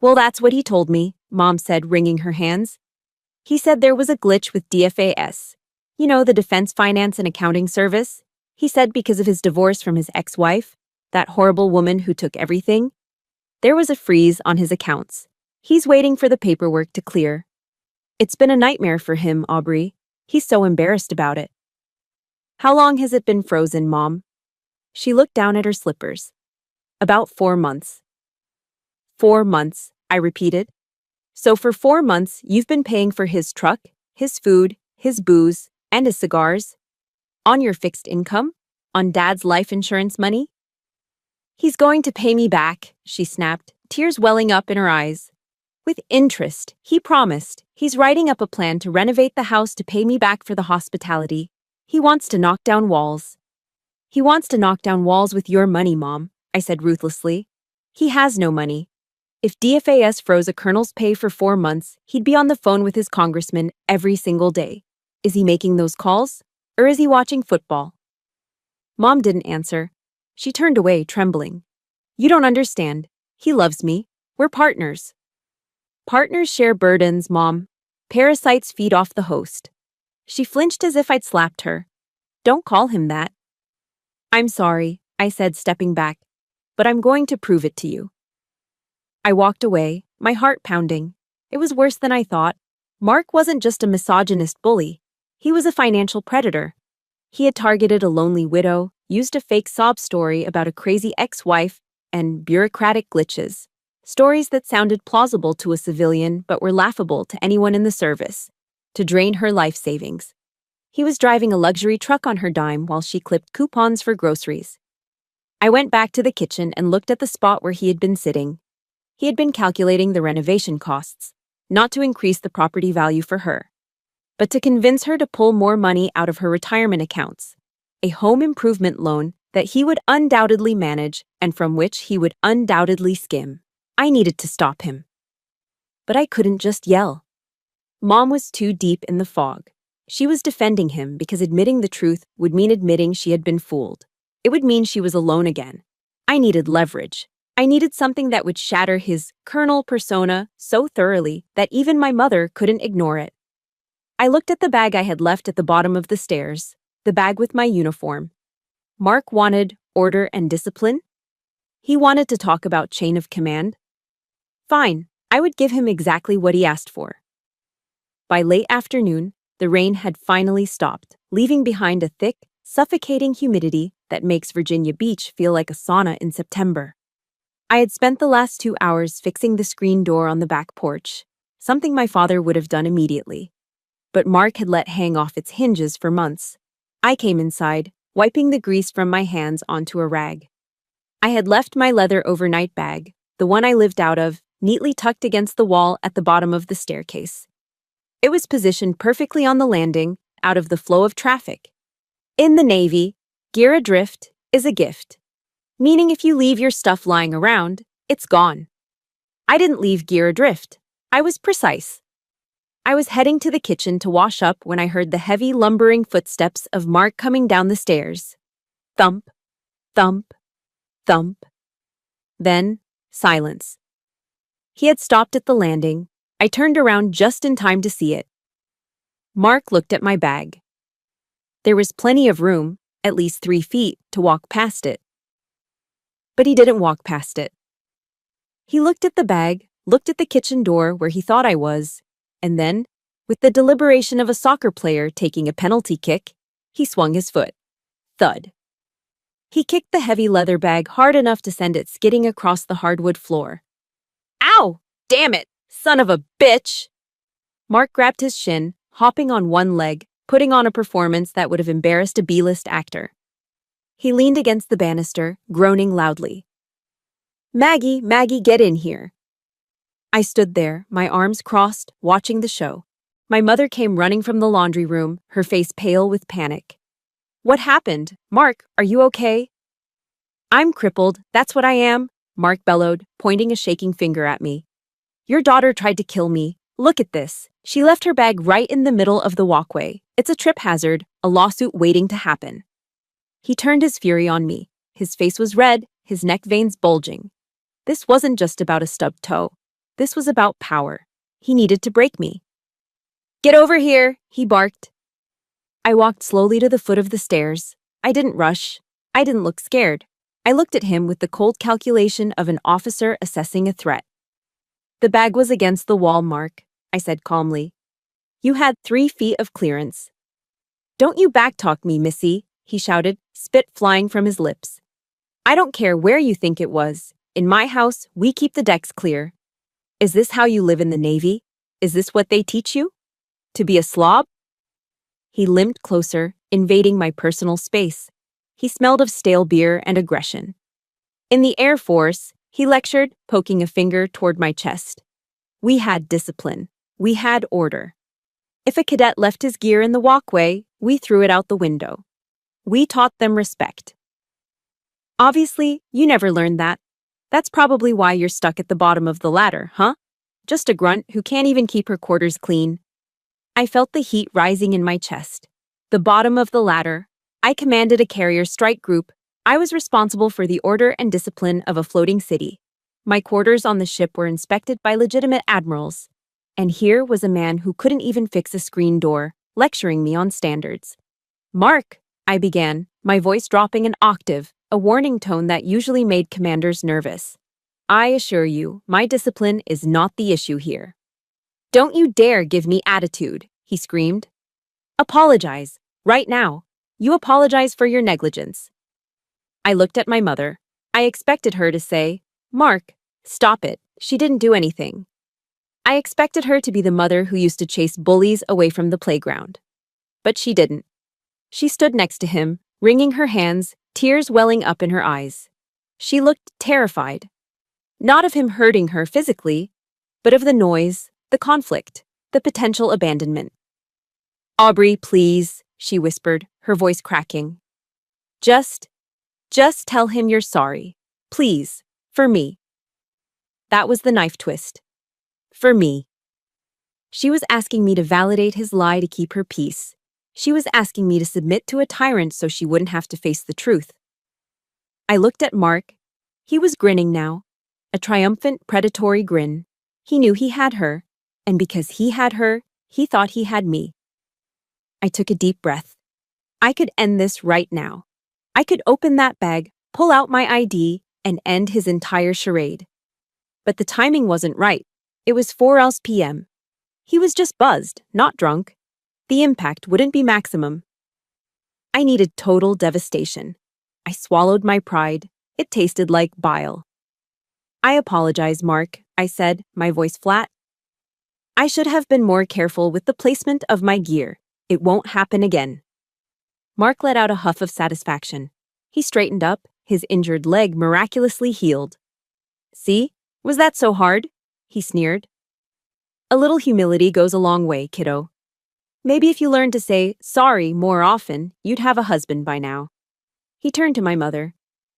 "Well, that's what he told me," Mom said, wringing her hands. "He said there was a glitch with DFAS. The Defense Finance and Accounting Service. He said because of his divorce from his ex-wife, that horrible woman who took everything, there was a freeze on his accounts. He's waiting for the paperwork to clear. It's been a nightmare for him, Aubrey. He's so embarrassed about it." "How long has it been frozen, Mom?" She looked down at her slippers. "About 4 months." 4 months, I repeated. "So for 4 months, you've been paying for his truck, his food, his booze, and his cigars? On your fixed income? On Dad's life insurance money?" "He's going to pay me back," she snapped, tears welling up in her eyes. "With interest, he promised. He's writing up a plan to renovate the house to pay me back for the hospitality. He wants to knock down walls." "He wants to knock down walls with your money, Mom," I said ruthlessly. "He has no money. If DFAS froze a colonel's pay for 4 months, he'd be on the phone with his congressman every single day. Is he making those calls? Or is he watching football?" Mom didn't answer. She turned away, trembling. "You don't understand. He loves me. We're partners." "Partners share burdens, Mom. Parasites feed off the host." She flinched as if I'd slapped her. "Don't call him that." "I'm sorry," I said, stepping back, "but I'm going to prove it to you." I walked away, my heart pounding. It was worse than I thought. Mark wasn't just a misogynist bully. He was a financial predator. He had targeted a lonely widow, used a fake sob story about a crazy ex-wife, and bureaucratic glitches. Stories that sounded plausible to a civilian but were laughable to anyone in the service, to drain her life savings. He was driving a luxury truck on her dime while she clipped coupons for groceries. I went back to the kitchen and looked at the spot where he had been sitting. He had been calculating the renovation costs, not to increase the property value for her, but to convince her to pull more money out of her retirement accounts, a home improvement loan that he would undoubtedly manage and from which he would undoubtedly skim. I needed to stop him. But I couldn't just yell. Mom was too deep in the fog. She was defending him because admitting the truth would mean admitting she had been fooled. It would mean she was alone again. I needed leverage. I needed something that would shatter his colonel persona so thoroughly that even my mother couldn't ignore it. I looked at the bag I had left at the bottom of the stairs, the bag with my uniform. Mark wanted order and discipline. He wanted to talk about chain of command. Fine, I would give him exactly what he asked for. By late afternoon, the rain had finally stopped, leaving behind a thick, suffocating humidity that makes Virginia Beach feel like a sauna in September. I had spent the last 2 hours fixing the screen door on the back porch, something my father would have done immediately. But Mark had let hang off its hinges for months. I came inside, wiping the grease from my hands onto a rag. I had left my leather overnight bag, the one I lived out of, neatly tucked against the wall at the bottom of the staircase. It was positioned perfectly on the landing, out of the flow of traffic. In the Navy, gear adrift is a gift, meaning if you leave your stuff lying around, it's gone. I didn't leave gear adrift. I was precise. I was heading to the kitchen to wash up when I heard the heavy, lumbering footsteps of Mark coming down the stairs. Thump, thump, thump. Then, silence. He had stopped at the landing. I turned around just in time to see it. Mark looked at my bag. There was plenty of room, at least 3 feet, to walk past it. But he didn't walk past it. He looked at the bag, looked at the kitchen door where he thought I was, and then, with the deliberation of a soccer player taking a penalty kick, he swung his foot. Thud. He kicked the heavy leather bag hard enough to send it skidding across the hardwood floor. Ow! Damn it! Son of a bitch! Mark grabbed his shin, hopping on one leg, putting on a performance that would have embarrassed a B-list actor. He leaned against the banister, groaning loudly. Maggie, Maggie, get in here. I stood there, my arms crossed, watching the show. My mother came running from the laundry room, her face pale with panic. What happened? Mark, are you okay? I'm crippled, that's what I am, Mark bellowed, pointing a shaking finger at me. Your daughter tried to kill me. Look at this. She left her bag right in the middle of the walkway. It's a trip hazard, a lawsuit waiting to happen. He turned his fury on me. His face was red, his neck veins bulging. This wasn't just about a stubbed toe. This was about power. He needed to break me. Get over here, he barked. I walked slowly to the foot of the stairs. I didn't rush. I didn't look scared. I looked at him with the cold calculation of an officer assessing a threat. The bag was against the wall, Mark, I said calmly. You had 3 feet of clearance. Don't you backtalk me, Missy, he shouted, spit flying from his lips. I don't care where you think it was. In my house, we keep the decks clear. Is this how you live in the Navy? Is this what they teach you? To be a slob? He limped closer, invading my personal space. He smelled of stale beer and aggression. In the Air Force, he lectured, poking a finger toward my chest. We had discipline. We had order. If a cadet left his gear in the walkway, we threw it out the window. We taught them respect. Obviously, you never learned that. That's probably why you're stuck at the bottom of the ladder, huh? Just a grunt who can't even keep her quarters clean. I felt the heat rising in my chest. The bottom of the ladder. I commanded a carrier strike group. I was responsible for the order and discipline of a floating city. My quarters on the ship were inspected by legitimate admirals. And here was a man who couldn't even fix a screen door, lecturing me on standards. Mark, I began, my voice dropping an octave, a warning tone that usually made commanders nervous. I assure you, my discipline is not the issue here. Don't you dare give me attitude, he screamed. Apologize, right now. You apologize for your negligence. I looked at my mother. I expected her to say, Mark, stop it, she didn't do anything. I expected her to be the mother who used to chase bullies away from the playground. But she didn't. She stood next to him, wringing her hands, tears welling up in her eyes. She looked terrified. Not of him hurting her physically, but of the noise, the conflict, the potential abandonment. Aubrey, please, she whispered, her voice cracking. Just tell him you're sorry. Please, for me. That was the knife twist. For me. She was asking me to validate his lie to keep her peace. She was asking me to submit to a tyrant so she wouldn't have to face the truth. I looked at Mark. He was grinning now, a triumphant, predatory grin. He knew he had her, and because he had her, he thought he had me. I took a deep breath. I could end this right now. I could open that bag, pull out my ID, and end his entire charade. But the timing wasn't right. It was 4 p.m. He was just buzzed, not drunk. The impact wouldn't be maximum. I needed total devastation. I swallowed my pride. It tasted like bile. I apologize, Mark, I said, my voice flat. I should have been more careful with the placement of my gear. It won't happen again. Mark let out a huff of satisfaction. He straightened up, his injured leg miraculously healed. See? Was that so hard? He sneered. A little humility goes a long way, kiddo. Maybe if you learned to say sorry more often, you'd have a husband by now. He turned to my mother.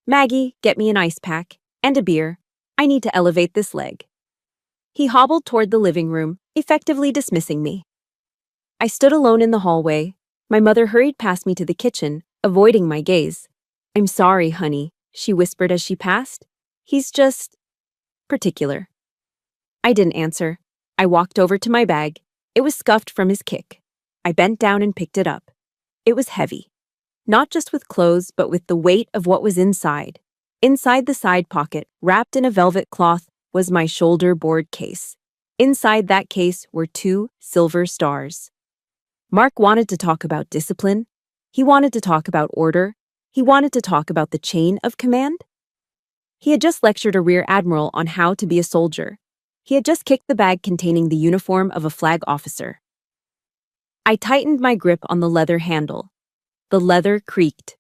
Maggie, get me an ice pack and a beer. I need to elevate this leg. He hobbled toward the living room, effectively dismissing me. I stood alone in the hallway. My mother hurried past me to the kitchen, avoiding my gaze. I'm sorry, honey, she whispered as she passed. He's just particular. I didn't answer. I walked over to my bag. It was scuffed from his kick. I bent down and picked it up. It was heavy. Not just with clothes, but with the weight of what was inside. Inside the side pocket, wrapped in a velvet cloth, was my shoulder board case. Inside that case were 2 silver stars. Mark wanted to talk about discipline. He wanted to talk about order. He wanted to talk about the chain of command. He had just lectured a rear admiral on how to be a soldier. He had just kicked the bag containing the uniform of a flag officer. I tightened my grip on the leather handle. The leather creaked.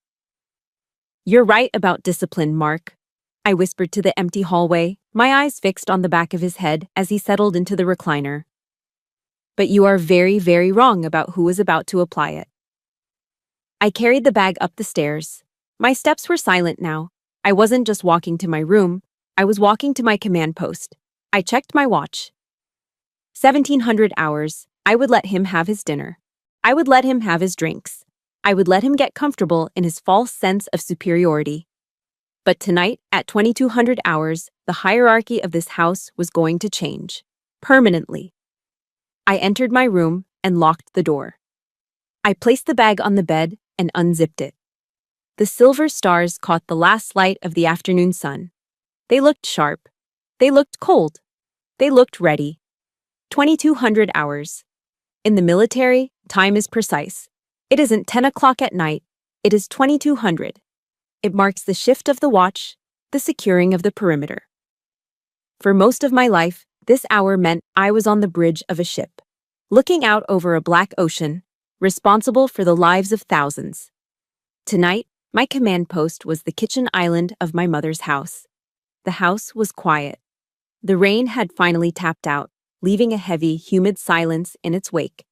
You're right about discipline, Mark, I whispered to the empty hallway, my eyes fixed on the back of his head as he settled into the recliner. But you are very, very wrong about who was about to apply it. I carried the bag up the stairs. My steps were silent now. I wasn't just walking to my room, I was walking to my command post. I checked my watch. 1700 hours. I would let him have his dinner. I would let him have his drinks. I would let him get comfortable in his false sense of superiority. But tonight, at 2200 hours, the hierarchy of this house was going to change. Permanently. I entered my room and locked the door. I placed the bag on the bed and unzipped it. The silver stars caught the last light of the afternoon sun. They looked sharp. They looked cold. They looked ready. 2200 hours. In the military, time is precise. It isn't 10 o'clock at night. It is 2200. It marks the shift of the watch, the securing of the perimeter. For most of my life, this hour meant I was on the bridge of a ship, looking out over a black ocean, responsible for the lives of thousands. Tonight, my command post was the kitchen island of my mother's house. The house was quiet. The rain had finally tapped out, leaving a heavy, humid silence in its wake.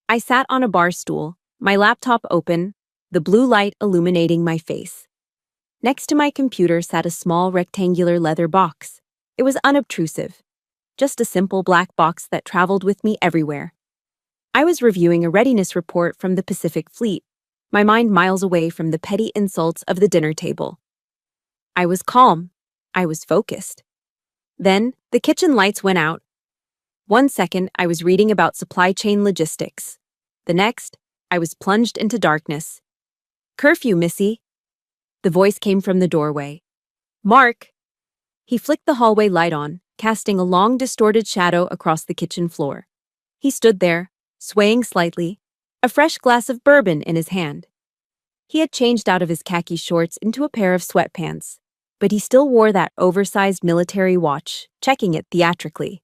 I sat on a bar stool, my laptop open, the blue light illuminating my face. Next to my computer sat a small rectangular leather box. It was unobtrusive, just a simple black box that traveled with me everywhere. I was reviewing a readiness report from the Pacific Fleet, my mind miles away from the petty insults of the dinner table. I was calm. I was focused. Then, the kitchen lights went out. 1 second, I was reading about supply chain logistics. The next, I was plunged into darkness. Curfew, Missy. The voice came from the doorway. Mark! He flicked the hallway light on, casting a long, distorted shadow across the kitchen floor. He stood there, swaying slightly, a fresh glass of bourbon in his hand. He had changed out of his khaki shorts into a pair of sweatpants, but he still wore that oversized military watch, checking it theatrically.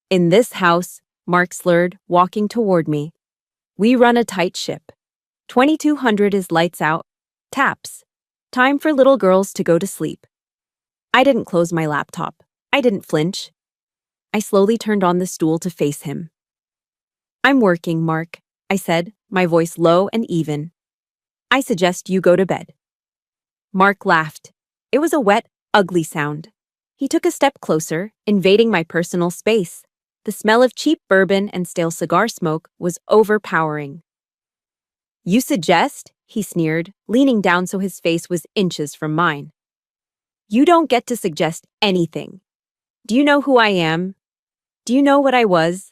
In this house, Mark slurred, walking toward me. We run a tight ship. 2200 is lights out, taps. Time for little girls to go to sleep. I didn't close my laptop. I didn't flinch. I slowly turned on the stool to face him. I'm working, Mark, I said, my voice low and even. I suggest you go to bed. Mark laughed. It was a wet, ugly sound. He took a step closer, invading my personal space. The smell of cheap bourbon and stale cigar smoke was overpowering. You suggest? He sneered, leaning down so his face was inches from mine. You don't get to suggest anything. Do you know who I am? Do you know what I was?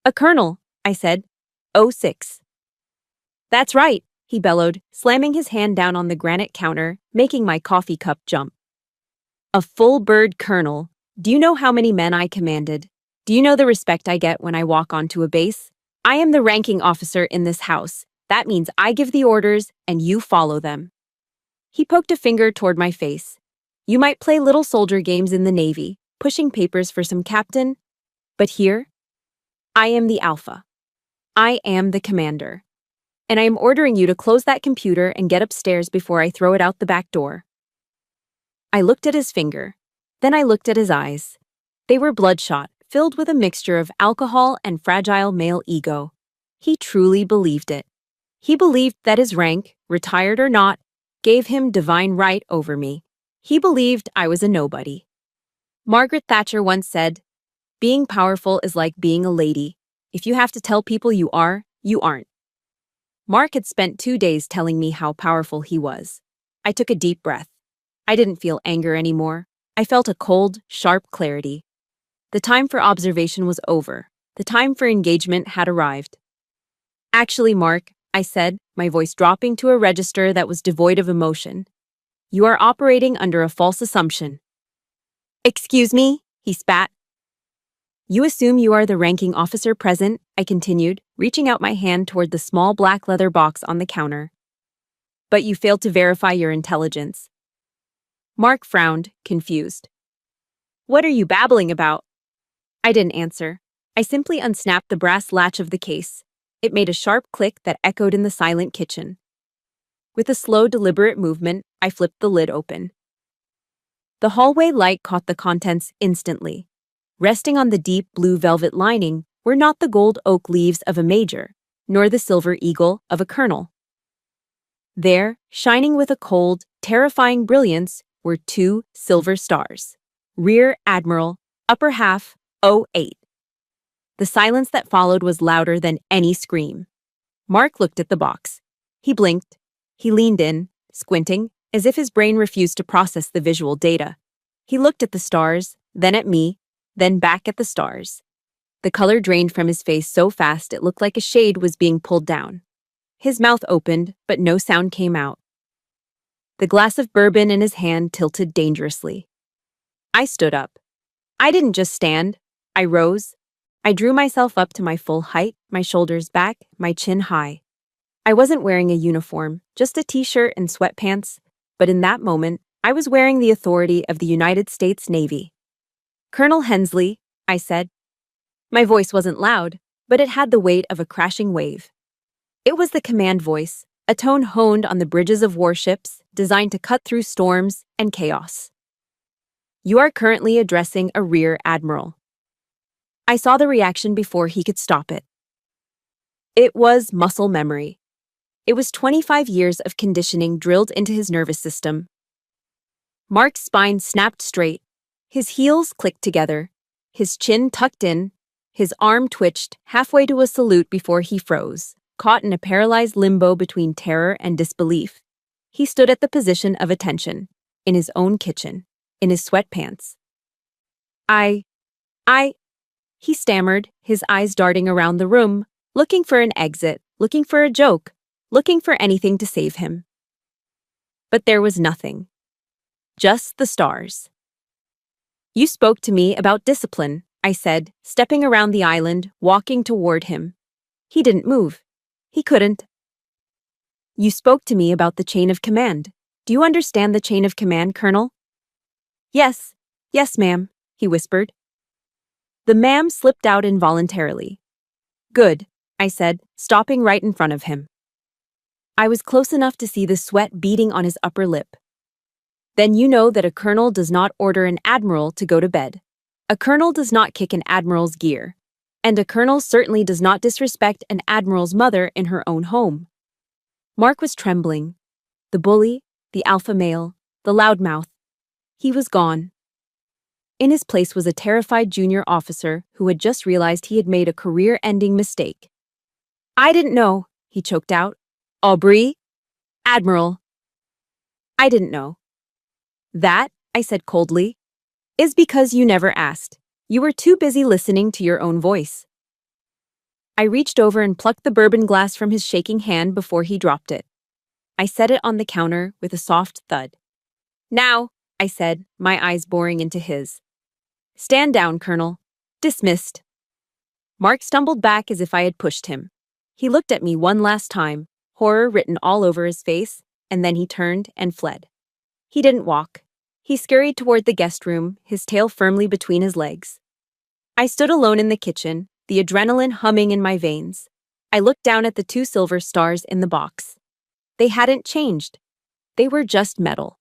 A colonel, I said. 06. That's right, he bellowed, slamming his hand down on the granite counter, making my coffee cup jump. A full-bird colonel. Do you know how many men I commanded? Do you know the respect I get when I walk onto a base? I am the ranking officer in this house. That means I give the orders and you follow them. He poked a finger toward my face. You might play little soldier games in the Navy, pushing papers for some captain, but here, I am the alpha. I am the commander. and I am ordering you to close that computer and get upstairs before I throw it out the back door." I looked at his finger. Then I looked at his eyes. They were bloodshot, filled with a mixture of alcohol and fragile male ego. He truly believed it. He believed that his rank, retired or not, gave him divine right over me. He believed I was a nobody. Margaret Thatcher once said, "Being powerful is like being a lady. If you have to tell people you are, you aren't." Mark had spent 2 days telling me how powerful he was. I took a deep breath. I didn't feel anger anymore. I felt a cold, sharp clarity. The time for observation was over. The time for engagement had arrived. "Actually, Mark," I said, my voice dropping to a register that was devoid of emotion, "you are operating under a false assumption." "Excuse me?" he spat. "You assume you are the ranking officer present," I continued, reaching out my hand toward the small black leather box on the counter. "But you failed to verify your intelligence." Mark frowned, confused. "What are you babbling about?" I didn't answer. I simply unsnapped the brass latch of the case. It made a sharp click that echoed in the silent kitchen. With a slow, deliberate movement, I flipped the lid open. The hallway light caught the contents instantly. Resting on the deep blue velvet lining were not the gold oak leaves of a major, nor the silver eagle of a colonel. There, shining with a cold, terrifying brilliance, were 2 silver stars. Rear Admiral, upper half, 08. The silence that followed was louder than any scream. Mark looked at the box. He blinked. He leaned in, squinting, as if his brain refused to process the visual data. He looked at the stars, then at me, then back at the stars. The color drained from his face so fast it looked like a shade was being pulled down. His mouth opened, but no sound came out. The glass of bourbon in his hand tilted dangerously. I stood up. I didn't just stand. I rose. I drew myself up to my full height, my shoulders back, my chin high. I wasn't wearing a uniform, just a t-shirt and sweatpants, but in that moment, I was wearing the authority of the United States Navy. "Colonel Hensley," I said. My voice wasn't loud, but it had the weight of a crashing wave. It was the command voice, a tone honed on the bridges of warships, designed to cut through storms and chaos. "You are currently addressing a rear admiral." I saw the reaction before he could stop it. It was muscle memory. It was 25 years of conditioning drilled into his nervous system. Mark's spine snapped straight. His heels clicked together. His chin tucked in. His arm twitched halfway to a salute before he froze, caught in a paralyzed limbo between terror and disbelief. He stood at the position of attention, in his own kitchen, in his sweatpants. I, he stammered, his eyes darting around the room, looking for an exit, looking for a joke, looking for anything to save him. But there was nothing. Just the stars. "You spoke to me about discipline," I said, stepping around the island, walking toward him. He didn't move. He couldn't. "You spoke to me about the chain of command. Do you understand the chain of command, Colonel?" Yes, ma'am," he whispered. The ma'am slipped out involuntarily. "Good," I said, stopping right in front of him. I was close enough to see the sweat beading on his upper lip. "Then you know that a colonel does not order an admiral to go to bed. A colonel does not kick an admiral's gear. And a colonel certainly does not disrespect an admiral's mother in her own home." Mark was trembling. The bully, the alpha male, the loudmouth. He was gone. In his place was a terrified junior officer who had just realized he had made a career-ending mistake. "I didn't know," he choked out. "Aubrey? Admiral." "I didn't know." "That," I said coldly, "is because you never asked. You were too busy listening to your own voice." I reached over and plucked the bourbon glass from his shaking hand before he dropped it. I set it on the counter with a soft thud. "Now," I said, my eyes boring into his. "Stand down, Colonel. Dismissed." Mark stumbled back as if I had pushed him. He looked at me one last time, horror written all over his face, and then he turned and fled. He didn't walk. He scurried toward the guest room, his tail firmly between his legs. I stood alone in the kitchen, the adrenaline humming in my veins. I looked down at the two silver stars in the box. They hadn't changed. They were just metal.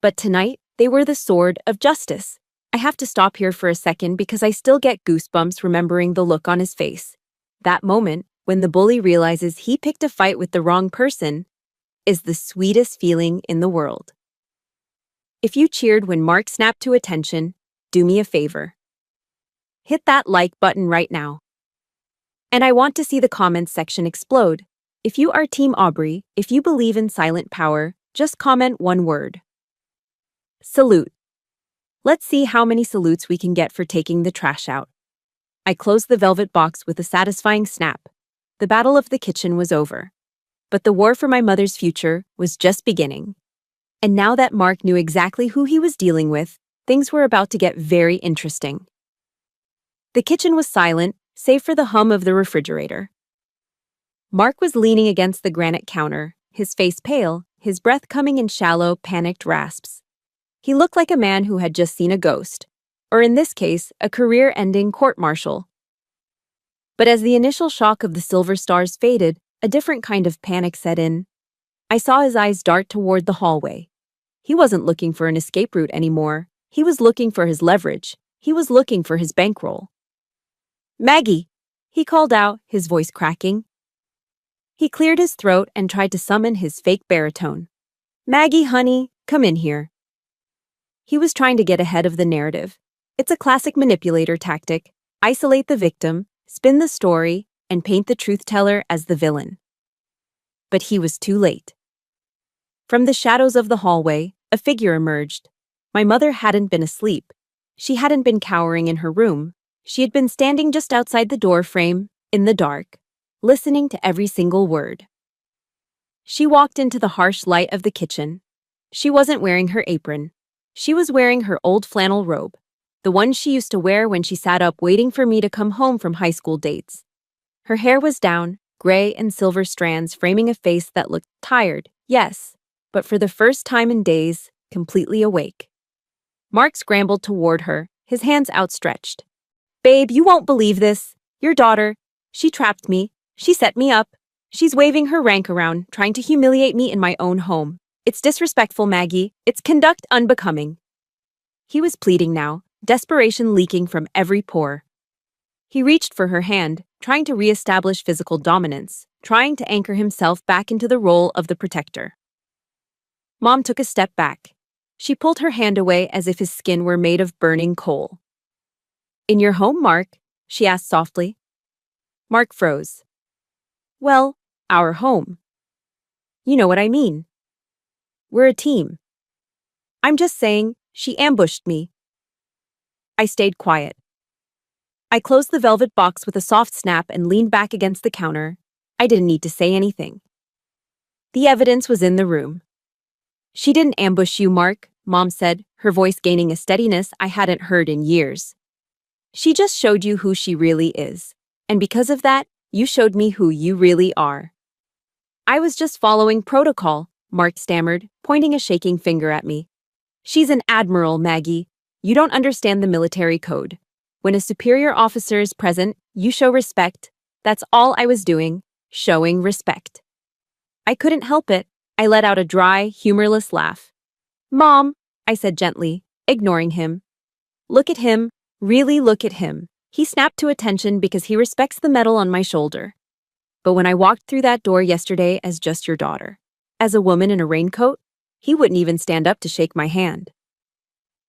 But tonight, they were the sword of justice. I have to stop here for a second because I still get goosebumps remembering the look on his face. That moment, when the bully realizes he picked a fight with the wrong person, is the sweetest feeling in the world. If you cheered when Mark snapped to attention, do me a favor. Hit that like button right now. And I want to see the comments section explode. If you are Team Aubrey, if you believe in silent power, just comment one word. Salute. Let's see how many salutes we can get for taking the trash out. I closed the velvet box with a satisfying snap. The battle of the kitchen was over. But the war for my mother's future was just beginning. And now that Mark knew exactly who he was dealing with, things were about to get very interesting. The kitchen was silent, save for the hum of the refrigerator. Mark was leaning against the granite counter, his face pale, his breath coming in shallow, panicked rasps. He looked like a man who had just seen a ghost, or in this case, a career-ending court-martial. But as the initial shock of the silver stars faded, a different kind of panic set in. I saw his eyes dart toward the hallway. He wasn't looking for an escape route anymore. He was looking for his leverage. He was looking for his bankroll. "Maggie!" he called out, his voice cracking. He cleared his throat and tried to summon his fake baritone. "Maggie, honey, come in here." He was trying to get ahead of the narrative. It's a classic manipulator tactic. Isolate the victim, spin the story, and paint the truth-teller as the villain. But he was too late. From the shadows of the hallway, a figure emerged. My mother hadn't been asleep. She hadn't been cowering in her room. She had been standing just outside the door frame, in the dark, listening to every single word. She walked into the harsh light of the kitchen. She wasn't wearing her apron. She was wearing her old flannel robe, the one she used to wear when she sat up waiting for me to come home from high school dates. Her hair was down, gray and silver strands framing a face that looked tired, yes, but for the first time in days, completely awake. Mark scrambled toward her, his hands outstretched. "Babe, you won't believe this. Your daughter, she trapped me. She set me up. She's waving her rank around, trying to humiliate me in my own home. It's disrespectful, Maggie. It's conduct unbecoming." He was pleading now, desperation leaking from every pore. He reached for her hand, trying to reestablish physical dominance, trying to anchor himself back into the role of the protector. Mom took a step back. She pulled her hand away as if his skin were made of burning coal. "In your home, Mark?" she asked softly. Mark froze. "Well, our home. You know what I mean. We're a team. I'm just saying, she ambushed me." I stayed quiet. I closed the velvet box with a soft snap and leaned back against the counter. I didn't need to say anything. The evidence was in the room. "She didn't ambush you, Mark," Mom said, her voice gaining a steadiness I hadn't heard in years. "She just showed you who she really is. And because of that, you showed me who you really are." "I was just following protocol," Mark stammered, pointing a shaking finger at me. "She's an admiral, Maggie. You don't understand the military code. When a superior officer is present, you show respect. That's all I was doing, showing respect." I couldn't help it. I let out a dry, humorless laugh. "Mom," I said gently, ignoring him. "Look at him, really look at him. He snapped to attention because he respects the medal on my shoulder. But when I walked through that door yesterday as just your daughter, as a woman in a raincoat, he wouldn't even stand up to shake my hand."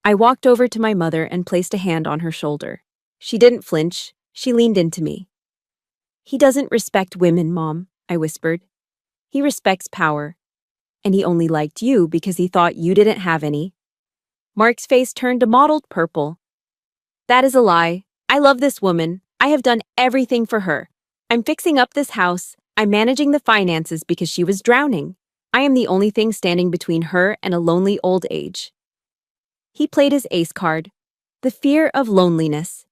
I walked over to my mother and placed a hand on her shoulder. She didn't flinch. She leaned into me. "He doesn't respect women, Mom," I whispered. "He respects power. And he only liked you because he thought you didn't have any." Mark's face turned a mottled purple. "That is a lie. I love this woman. I have done everything for her. I'm fixing up this house. I'm managing the finances because she was drowning. I am the only thing standing between her and a lonely old age." He played his ace card, the fear of loneliness,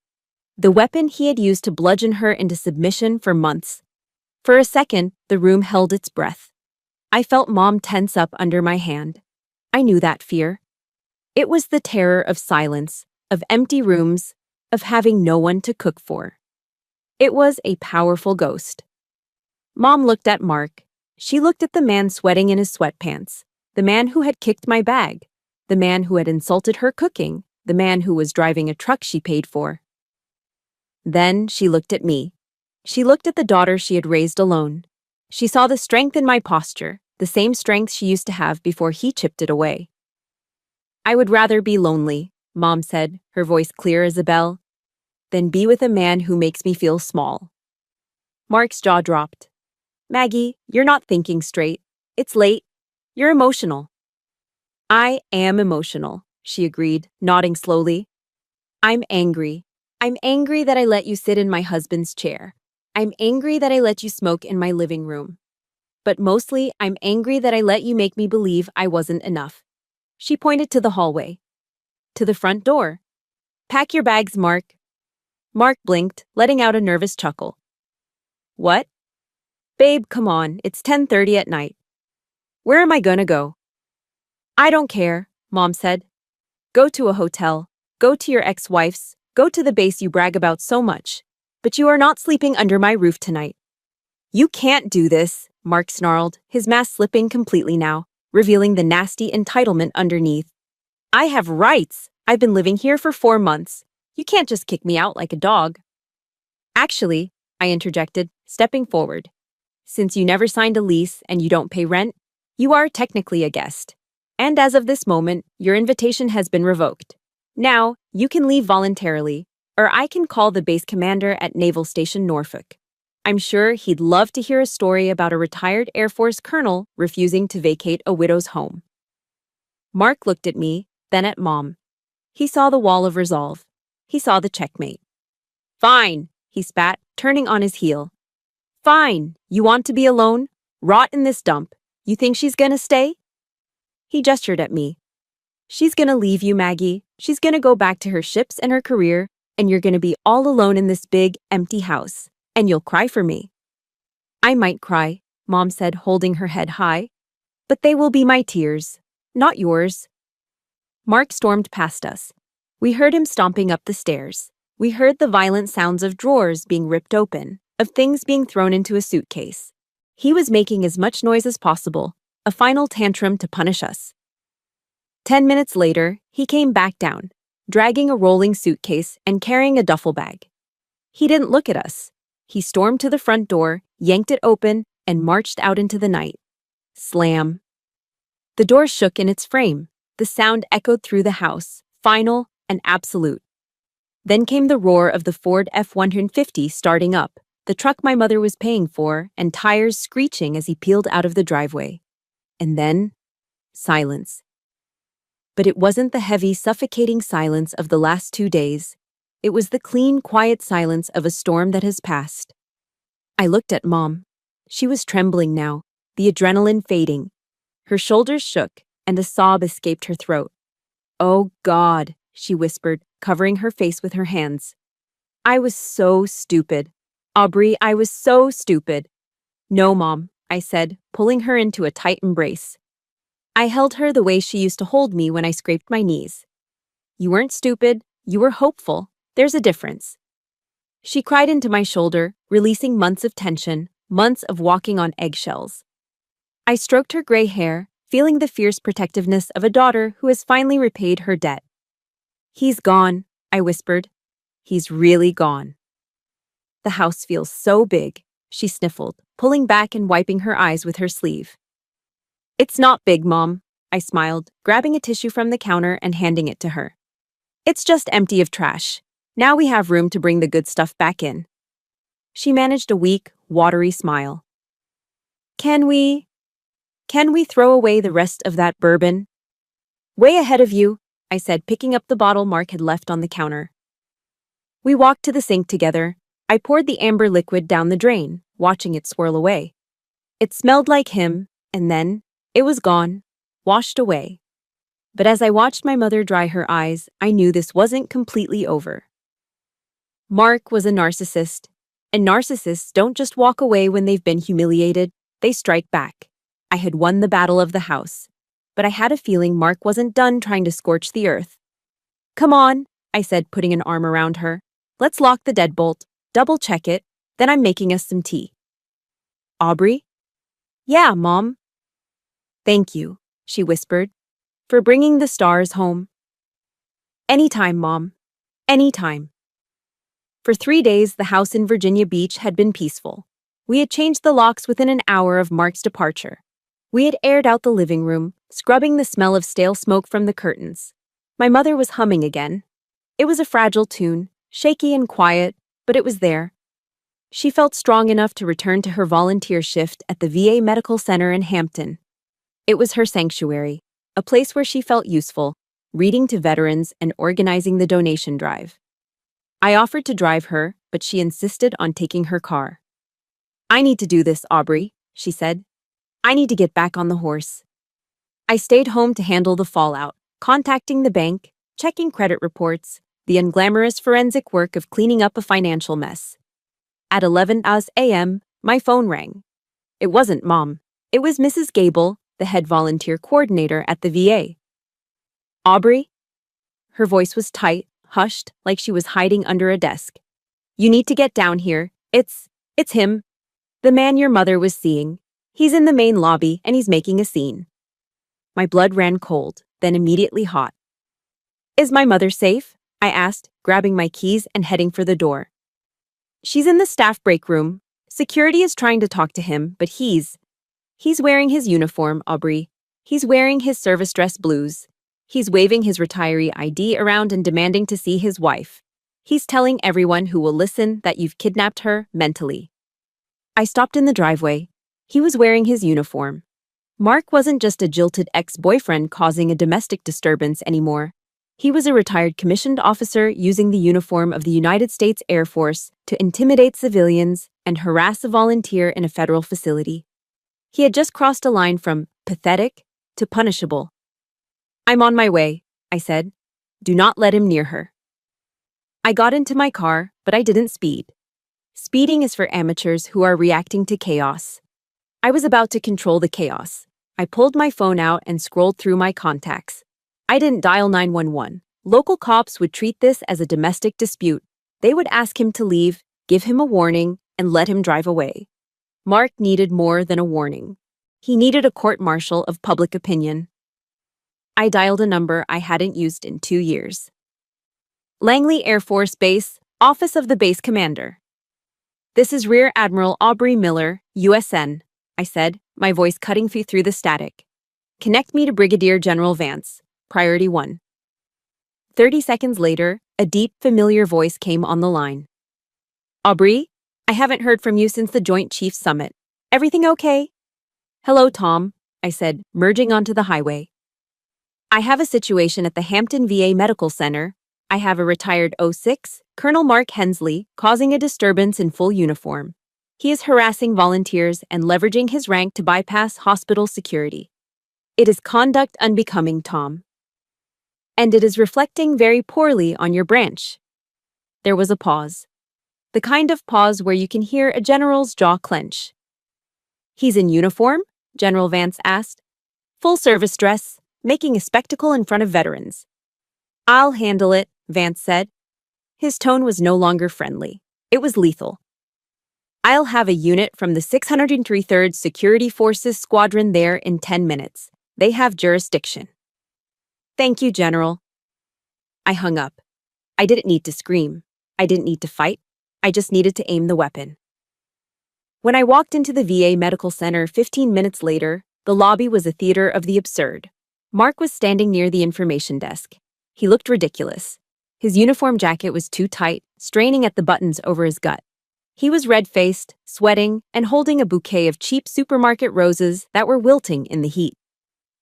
the weapon he had used to bludgeon her into submission for months. For a second, the room held its breath. I felt Mom tense up under my hand. I knew that fear. It was the terror of silence, of empty rooms, of having no one to cook for. It was a powerful ghost. Mom looked at Mark. She looked at the man sweating in his sweatpants, the man who had kicked my bag, the man who had insulted her cooking, the man who was driving a truck she paid for. Then she looked at me. She looked at the daughter she had raised alone. She saw the strength in my posture, the same strength she used to have before he chipped it away. "I would rather be lonely," Mom said, her voice clear as a bell, "than be with a man who makes me feel small." Mark's jaw dropped. "Maggie, you're not thinking straight. It's late. You're emotional." "I am emotional," she agreed, nodding slowly. "I'm angry. I'm angry that I let you sit in my husband's chair. I'm angry that I let you smoke in my living room. But mostly, I'm angry that I let you make me believe I wasn't enough." She pointed to the hallway. "To the front door. Pack your bags, Mark." Mark blinked, letting out a nervous chuckle. "What?" "Babe, come on, it's 10:30 at night. Where am I gonna go?" "I don't care," Mom said. "Go to a hotel. Go to your ex-wife's. Go to the base you brag about so much. But you are not sleeping under my roof tonight." "You can't do this," Mark snarled, his mask slipping completely now, revealing the nasty entitlement underneath. "I have rights. I've been living here for 4 months. You can't just kick me out like a dog." "Actually," I interjected, stepping forward, "since you never signed a lease and you don't pay rent, you are technically a guest. And as of this moment, your invitation has been revoked. Now, you can leave voluntarily, or I can call the base commander at Naval Station Norfolk. I'm sure he'd love to hear a story about a retired Air Force colonel refusing to vacate a widow's home." Mark looked at me, then at Mom. He saw the wall of resolve. He saw the checkmate. "Fine," he spat, turning on his heel. "Fine. You want to be alone? Rot in this dump. You think she's gonna stay?" He gestured at me. "She's gonna leave you, Maggie. She's gonna go back to her ships and her career, and you're gonna be all alone in this big, empty house. And you'll cry for me." "I might cry," Mom said, holding her head high. "But they will be my tears, not yours." Mark stormed past us. We heard him stomping up the stairs. We heard the violent sounds of drawers being ripped open, of things being thrown into a suitcase. He was making as much noise as possible, a final tantrum to punish us. 10 minutes later, he came back down, dragging a rolling suitcase and carrying a duffel bag. He didn't look at us. He stormed to the front door, yanked it open, and marched out into the night. Slam. The door shook in its frame. The sound echoed through the house, final and absolute. Then came the roar of the Ford F-150 starting up, the truck my mother was paying for, and tires screeching as he peeled out of the driveway. And then, silence. But it wasn't the heavy, suffocating silence of the last 2 days. It was the clean, quiet silence of a storm that has passed. I looked at Mom. She was trembling now, the adrenaline fading. Her shoulders shook, and a sob escaped her throat. "Oh, God," she whispered, covering her face with her hands. "I was so stupid. Aubrey, I was so stupid." "No, Mom," I said, pulling her into a tight embrace. I held her the way she used to hold me when I scraped my knees. "You weren't stupid. You were hopeful. There's a difference." She cried into my shoulder, releasing months of tension, months of walking on eggshells. I stroked her gray hair, feeling the fierce protectiveness of a daughter who has finally repaid her debt. "He's gone," I whispered. "He's really gone." "The house feels so big," she sniffled, pulling back and wiping her eyes with her sleeve. "It's not big, Mom," I smiled, grabbing a tissue from the counter and handing it to her. "It's just empty of trash. Now we have room to bring the good stuff back in." She managed a weak, watery smile. Can we throw away the rest of that bourbon?" "Way ahead of you," I said, picking up the bottle Mark had left on the counter. We walked to the sink together. I poured the amber liquid down the drain, watching it swirl away. It smelled like him, and then it was gone, washed away. But as I watched my mother dry her eyes, I knew this wasn't completely over. Mark was a narcissist, and narcissists don't just walk away when they've been humiliated, they strike back. I had won the battle of the house, but I had a feeling Mark wasn't done trying to scorch the earth. "Come on," I said, putting an arm around her. "Let's lock the deadbolt, double-check it, then I'm making us some tea." Aubrey? Yeah, Mom. Thank you, she whispered, for bringing the stars home. Anytime, Mom. Anytime. For 3 days, the house in Virginia Beach had been peaceful. We had changed the locks within an hour of Mark's departure. We had aired out the living room, scrubbing the smell of stale smoke from the curtains. My mother was humming again. It was a fragile tune, shaky and quiet, but it was there. She felt strong enough to return to her volunteer shift at the VA Medical Center in Hampton. It was her sanctuary, a place where she felt useful, reading to veterans and organizing the donation drive. I offered to drive her, but she insisted on taking her car. I need to do this, Aubrey, she said. I need to get back on the horse. I stayed home to handle the fallout, contacting the bank, checking credit reports, the unglamorous forensic work of cleaning up a financial mess. At 11 a.m., my phone rang. It wasn't Mom. It was Mrs. Gable, the head volunteer coordinator at the VA. Aubrey? Her voice was tight, hushed, like she was hiding under a desk. You need to get down here. It's him. The man your mother was seeing. He's in the main lobby and he's making a scene. My blood ran cold, then immediately hot. Is my mother safe? I asked, grabbing my keys and heading for the door. She's in the staff break room. Security is trying to talk to him, but he's wearing his uniform, Aubrey. He's wearing his service dress blues. He's waving his retiree ID around and demanding to see his wife. He's telling everyone who will listen that you've kidnapped her mentally. I stopped in the driveway. He was wearing his uniform. Mark wasn't just a jilted ex-boyfriend causing a domestic disturbance anymore. He was a retired commissioned officer using the uniform of the United States Air Force to intimidate civilians and harass a volunteer in a federal facility. He had just crossed a line from pathetic to punishable. I'm on my way, I said. Do not let him near her. I got into my car, but I didn't speed. Speeding is for amateurs who are reacting to chaos. I was about to control the chaos. I pulled my phone out and scrolled through my contacts. I didn't dial 911. Local cops would treat this as a domestic dispute. They would ask him to leave, give him a warning, and let him drive away. Mark needed more than a warning. He needed a court-martial of public opinion. I dialed a number I hadn't used in 2 years. Langley Air Force Base, Office of the Base Commander. This is Rear Admiral Aubrey Miller, USN, I said, my voice cutting through the static. Connect me to Brigadier General Vance, Priority 1. 30 seconds later, a deep, familiar voice came on the line. Aubrey? I haven't heard from you since the Joint Chiefs Summit. Everything okay? Hello, Tom, I said, merging onto the highway. I have a situation at the Hampton VA Medical Center. I have a retired 06, Colonel Mark Hensley, causing a disturbance in full uniform. He is harassing volunteers and leveraging his rank to bypass hospital security. It is conduct unbecoming, Tom. And it is reflecting very poorly on your branch. There was a pause. The kind of pause where you can hear a general's jaw clench. He's in uniform? General Vance asked. Full service dress, making a spectacle in front of veterans. I'll handle it, Vance said. His tone was no longer friendly. It was lethal. I'll have a unit from the 603rd Security Forces Squadron there in 10 minutes. They have jurisdiction. Thank you, General. I hung up. I didn't need to scream. I didn't need to fight. I just needed to aim the weapon. When I walked into the VA Medical Center 15 minutes later, the lobby was a theater of the absurd. Mark was standing near the information desk. He looked ridiculous. His uniform jacket was too tight, straining at the buttons over his gut. He was red-faced, sweating, and holding a bouquet of cheap supermarket roses that were wilting in the heat.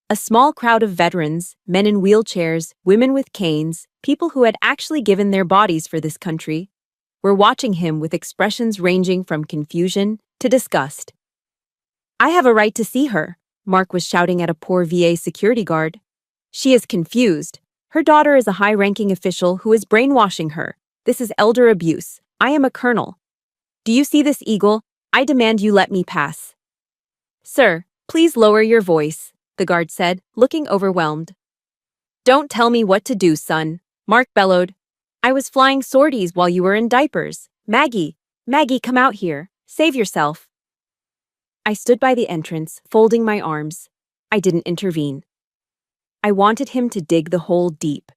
A small crowd of veterans, men in wheelchairs, women with canes, people who had actually given their bodies for this country, were watching him with expressions ranging from confusion to disgust. I have a right to see her, Mark was shouting at a poor VA security guard. She is confused. Her daughter is a high-ranking official who is brainwashing her. This is elder abuse. I am a colonel. Do you see this eagle? I demand you let me pass. Sir, please lower your voice, the guard said, looking overwhelmed. Don't tell me what to do, son, Mark bellowed. I was flying sorties while you were in diapers. Maggie, come out here. Save yourself. I stood by the entrance, folding my arms. I didn't intervene. I wanted him to dig the hole deep.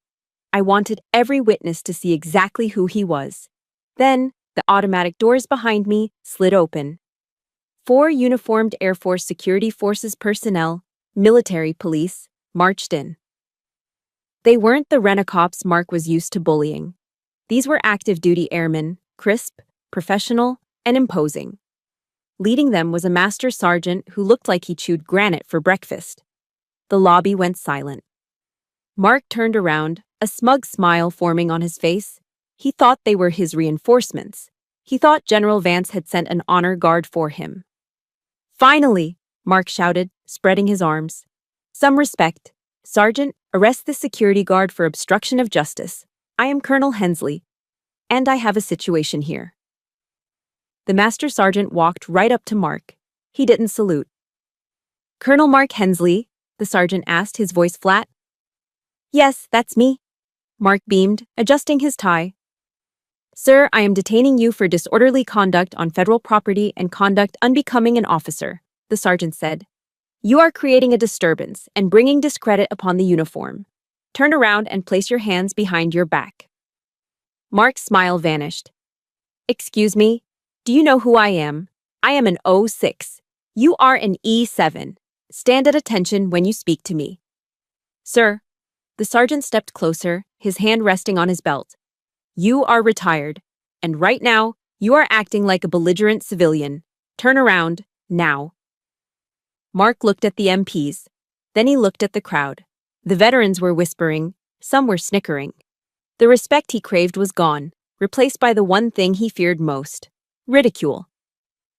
I wanted every witness to see exactly who he was. Then, the automatic doors behind me slid open. 4 uniformed Air Force Security Forces personnel, military police, marched in. They weren't the rent-a-cops Mark was used to bullying. These were active-duty airmen, crisp, professional, and imposing. Leading them was a master sergeant who looked like he chewed granite for breakfast. The lobby went silent. Mark turned around, a smug smile forming on his face. He thought they were his reinforcements. He thought General Vance had sent an honor guard for him. "Finally!" Mark shouted, spreading his arms. "Some respect. Sergeant, arrest the security guard for obstruction of justice. I am Colonel Hensley, and I have a situation here." The master sergeant walked right up to Mark. He didn't salute. "Colonel Mark Hensley?" the sergeant asked, his voice flat. "Yes, that's me." Mark beamed, adjusting his tie. "Sir, I am detaining you for disorderly conduct on federal property and conduct unbecoming an officer," the sergeant said. "You are creating a disturbance and bringing discredit upon the uniform. Turn around and place your hands behind your back." Mark's smile vanished. "Excuse me, do you know who I am? I am an O6. You are an E7. Stand at attention when you speak to me." "Sir." The sergeant stepped closer, his hand resting on his belt. "You are retired, and right now, you are acting like a belligerent civilian. Turn around, now." Mark looked at the MPs. Then he looked at the crowd. The veterans were whispering, some were snickering. The respect he craved was gone, replaced by the one thing he feared most: ridicule.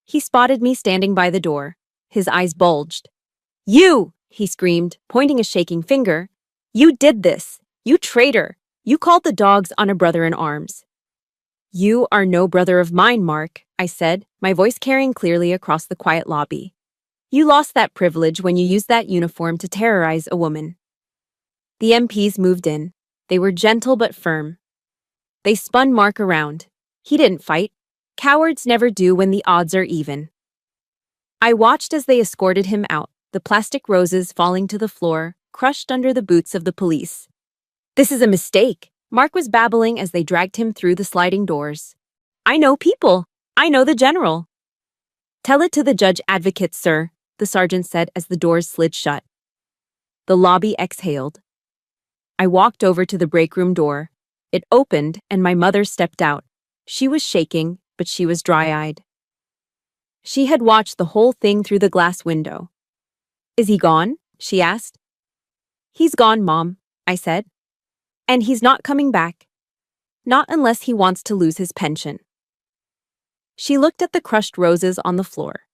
He spotted me standing by the door. His eyes bulged. "You!" he screamed, pointing a shaking finger. "You did this! You traitor! You called the dogs on a brother in arms." "You are no brother of mine, Mark," I said, my voice carrying clearly across the quiet lobby. "You lost that privilege when you used that uniform to terrorize a woman." The MPs moved in. They were gentle but firm. They spun Mark around. He didn't fight. Cowards never do when the odds are even. I watched as they escorted him out, the plastic roses falling to the floor, crushed under the boots of the police. "This is a mistake," Mark was babbling as they dragged him through the sliding doors. "I know people. I know the general." "Tell it to the judge advocate, sir," the sergeant said as the doors slid shut. The lobby exhaled. I walked over to the break room door. It opened and my mother stepped out. She was shaking, but she was dry-eyed. She had watched the whole thing through the glass window. "Is he gone?" she asked. "He's gone, Mom," I said. "And he's not coming back. Not unless he wants to lose his pension." She looked at the crushed roses on the floor.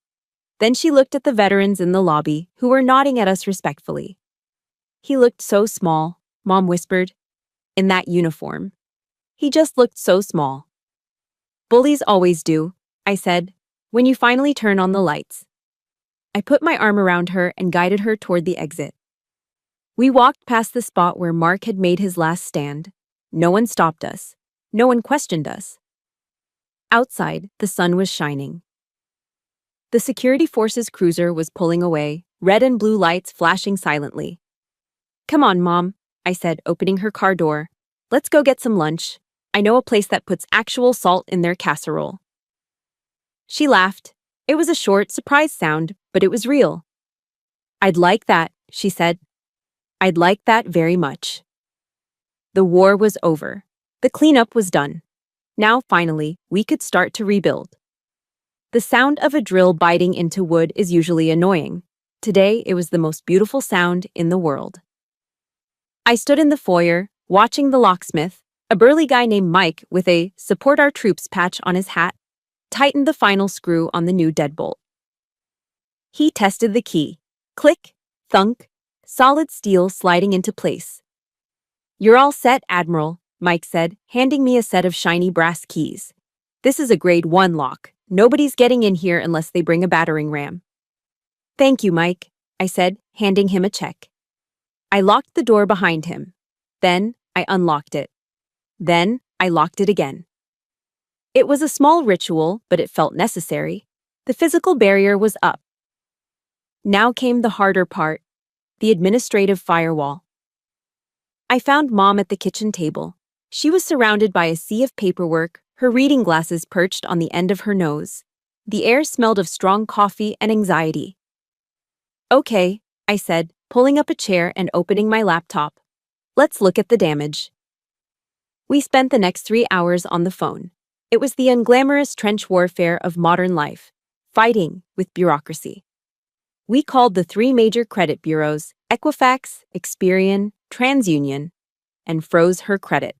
Then she looked at the veterans in the lobby, who were nodding at us respectfully. "He looked so small," Mom whispered. "In that uniform. He just looked so small." "Bullies always do," I said, "when you finally turn on the lights." I put my arm around her and guided her toward the exit. We walked past the spot where Mark had made his last stand. No one stopped us. No one questioned us. Outside, the sun was shining. The security forces cruiser was pulling away, red and blue lights flashing silently. "Come on, Mom," I said, opening her car door. "Let's go get some lunch. I know a place that puts actual salt in their casserole." She laughed. It was a short, surprised sound, but it was real. "I'd like that," she said. "I'd like that very much." The war was over. The cleanup was done. Now, finally, we could start to rebuild. The sound of a drill biting into wood is usually annoying. Today, it was the most beautiful sound in the world. I stood in the foyer, watching the locksmith, a burly guy named Mike with a "Support Our Troops" patch on his hat, tighten the final screw on the new deadbolt. He tested the key. Click, thunk, solid steel sliding into place. "You're all set, Admiral," Mike said, handing me a set of shiny brass keys. "This is a grade 1 lock. Nobody's getting in here unless they bring a battering ram." "Thank you, Mike," I said, handing him a check. I locked the door behind him. Then I unlocked it. Then I locked it again. It was a small ritual, but it felt necessary. The physical barrier was up. Now came the harder part, the administrative firewall. I found Mom at the kitchen table. She was surrounded by a sea of paperwork, her reading glasses perched on the end of her nose. The air smelled of strong coffee and anxiety. "Okay," I said, pulling up a chair and opening my laptop. "Let's look at the damage." We spent the next 3 hours on the phone. It was the unglamorous trench warfare of modern life, fighting with bureaucracy. We called the 3 major credit bureaus, Equifax, Experian, TransUnion, and froze her credit.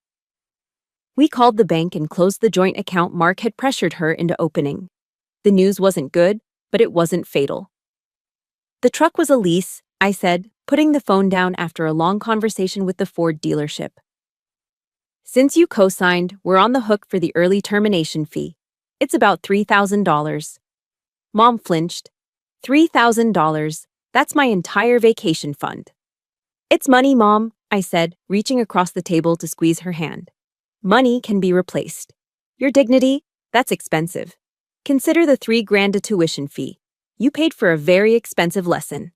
We called the bank and closed the joint account Mark had pressured her into opening. The news wasn't good, but it wasn't fatal. "The truck was a lease," I said, putting the phone down after a long conversation with the Ford dealership. "Since you co-signed, we're on the hook for the early termination fee. It's about $3,000. Mom flinched. $3,000. That's my entire vacation fund. "It's money, Mom," I said, reaching across the table to squeeze her hand. "Money can be replaced. Your dignity? That's expensive. Consider the $3,000 tuition fee. You paid for a very expensive lesson."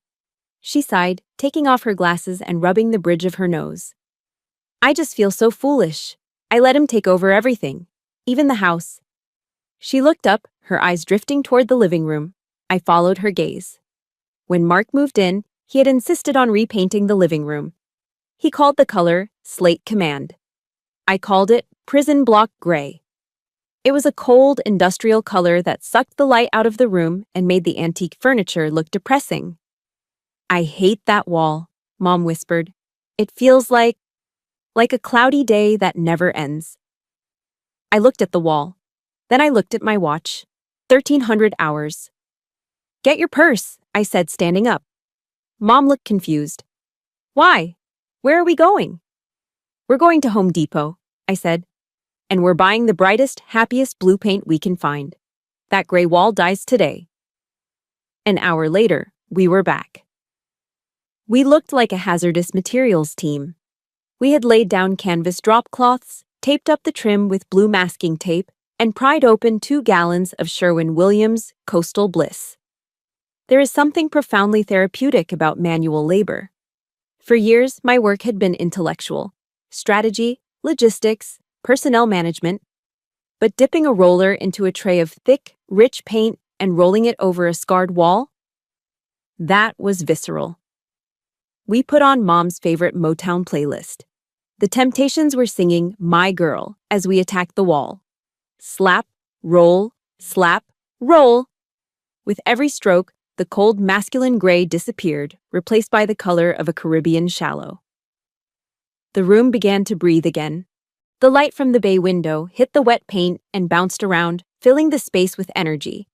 She sighed, taking off her glasses and rubbing the bridge of her nose. "I just feel so foolish. I let him take over everything, even the house." She looked up, her eyes drifting toward the living room. I followed her gaze. When Mark moved in, he had insisted on repainting the living room. He called the color Slate Command. I called it Prison Block Gray. It was a cold, industrial color that sucked the light out of the room and made the antique furniture look depressing. "I hate that wall," Mom whispered. "It feels like a cloudy day that never ends." I looked at the wall. Then I looked at my watch. 1,300 hours. "Get your purse," I said, standing up. Mom looked confused. "Why? Where are we going?" "We're going to Home Depot," I said. "And we're buying the brightest, happiest blue paint we can find. That gray wall dies today." An hour later, we were back. We looked like a hazardous materials team. We had laid down canvas drop cloths, taped up the trim with blue masking tape, and pried open 2 gallons of Sherwin-Williams Coastal Bliss. There is something profoundly therapeutic about manual labor. For years, my work had been intellectual: strategy, logistics, personnel management. But dipping a roller into a tray of thick, rich paint and rolling it over a scarred wall? That was visceral. We put on Mom's favorite Motown playlist. The Temptations were singing My Girl as we attacked the wall. Slap, roll, slap, roll. With every stroke, the cold masculine gray disappeared, replaced by the color of a Caribbean shallow. The room began to breathe again. The light from the bay window hit the wet paint and bounced around, filling the space with energy.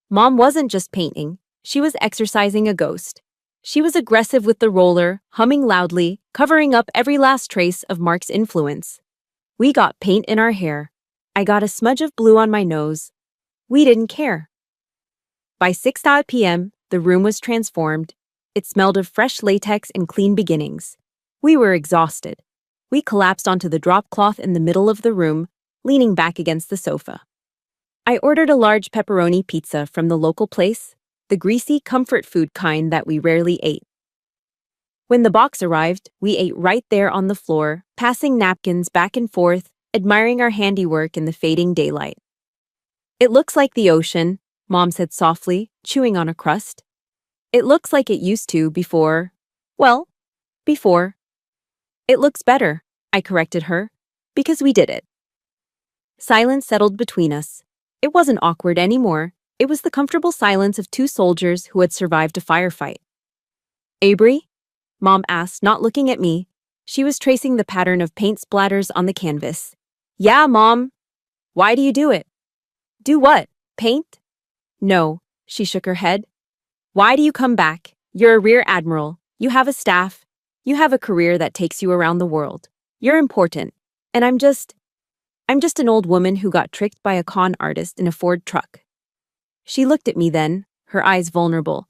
Mom wasn't just painting, she was exercising a ghost. She was aggressive with the roller, humming loudly, covering up every last trace of Mark's influence. We got paint in our hair. I got a smudge of blue on my nose. We didn't care. By 6 p.m., the room was transformed. It smelled of fresh latex and clean beginnings. We were exhausted. We collapsed onto the drop cloth in the middle of the room, leaning back against the sofa. I ordered a large pepperoni pizza from the local place, the greasy comfort food kind that we rarely ate. When the box arrived, we ate right there on the floor, passing napkins back and forth, admiring our handiwork in the fading daylight. "It looks like the ocean," Mom said softly, chewing on a crust. "It looks like it used to before. Well, before." "It looks better," I corrected her, "because we did it." Silence settled between us. It wasn't awkward anymore. It was the comfortable silence of 2 soldiers who had survived a firefight. "Avery?" Mom asked, not looking at me. She was tracing the pattern of paint splatters on the canvas. "Yeah, Mom." "Why do you do it?" "Do what? Paint?" "No," she shook her head. "Why do you come back? You're a rear admiral. You have a staff. You have a career that takes you around the world. You're important. And I'm just an old woman who got tricked by a con artist in a Ford truck." She looked at me then, her eyes vulnerable.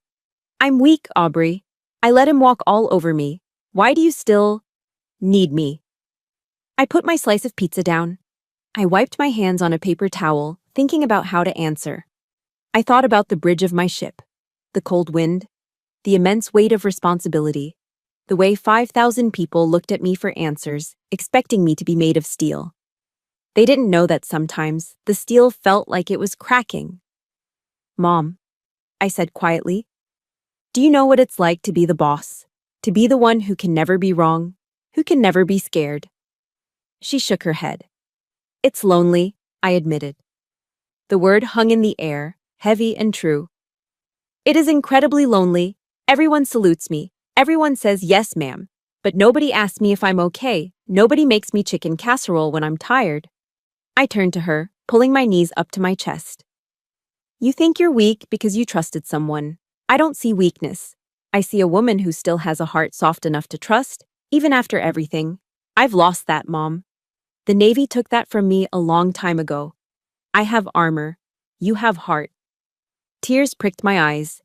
"I'm weak, Aubrey. I let him walk all over me. Why do you still need me?" I put my slice of pizza down. I wiped my hands on a paper towel, thinking about how to answer. I thought about the bridge of my ship, the cold wind, the immense weight of responsibility, the way 5,000 people looked at me for answers, expecting me to be made of steel. They didn't know that sometimes the steel felt like it was cracking. "Mom," I said quietly, "do you know what it's like to be the boss? To be the one who can never be wrong, who can never be scared?" She shook her head. "It's lonely," I admitted. The word hung in the air, heavy and true. "It is incredibly lonely. Everyone salutes me. Everyone says yes, ma'am. But nobody asks me if I'm okay. Nobody makes me chicken casserole when I'm tired." I turned to her, pulling my knees up to my chest. "You think you're weak because you trusted someone. I don't see weakness. I see a woman who still has a heart soft enough to trust, even after everything. I've lost that, Mom. The Navy took that from me a long time ago. I have armor. You have heart." Tears pricked my eyes.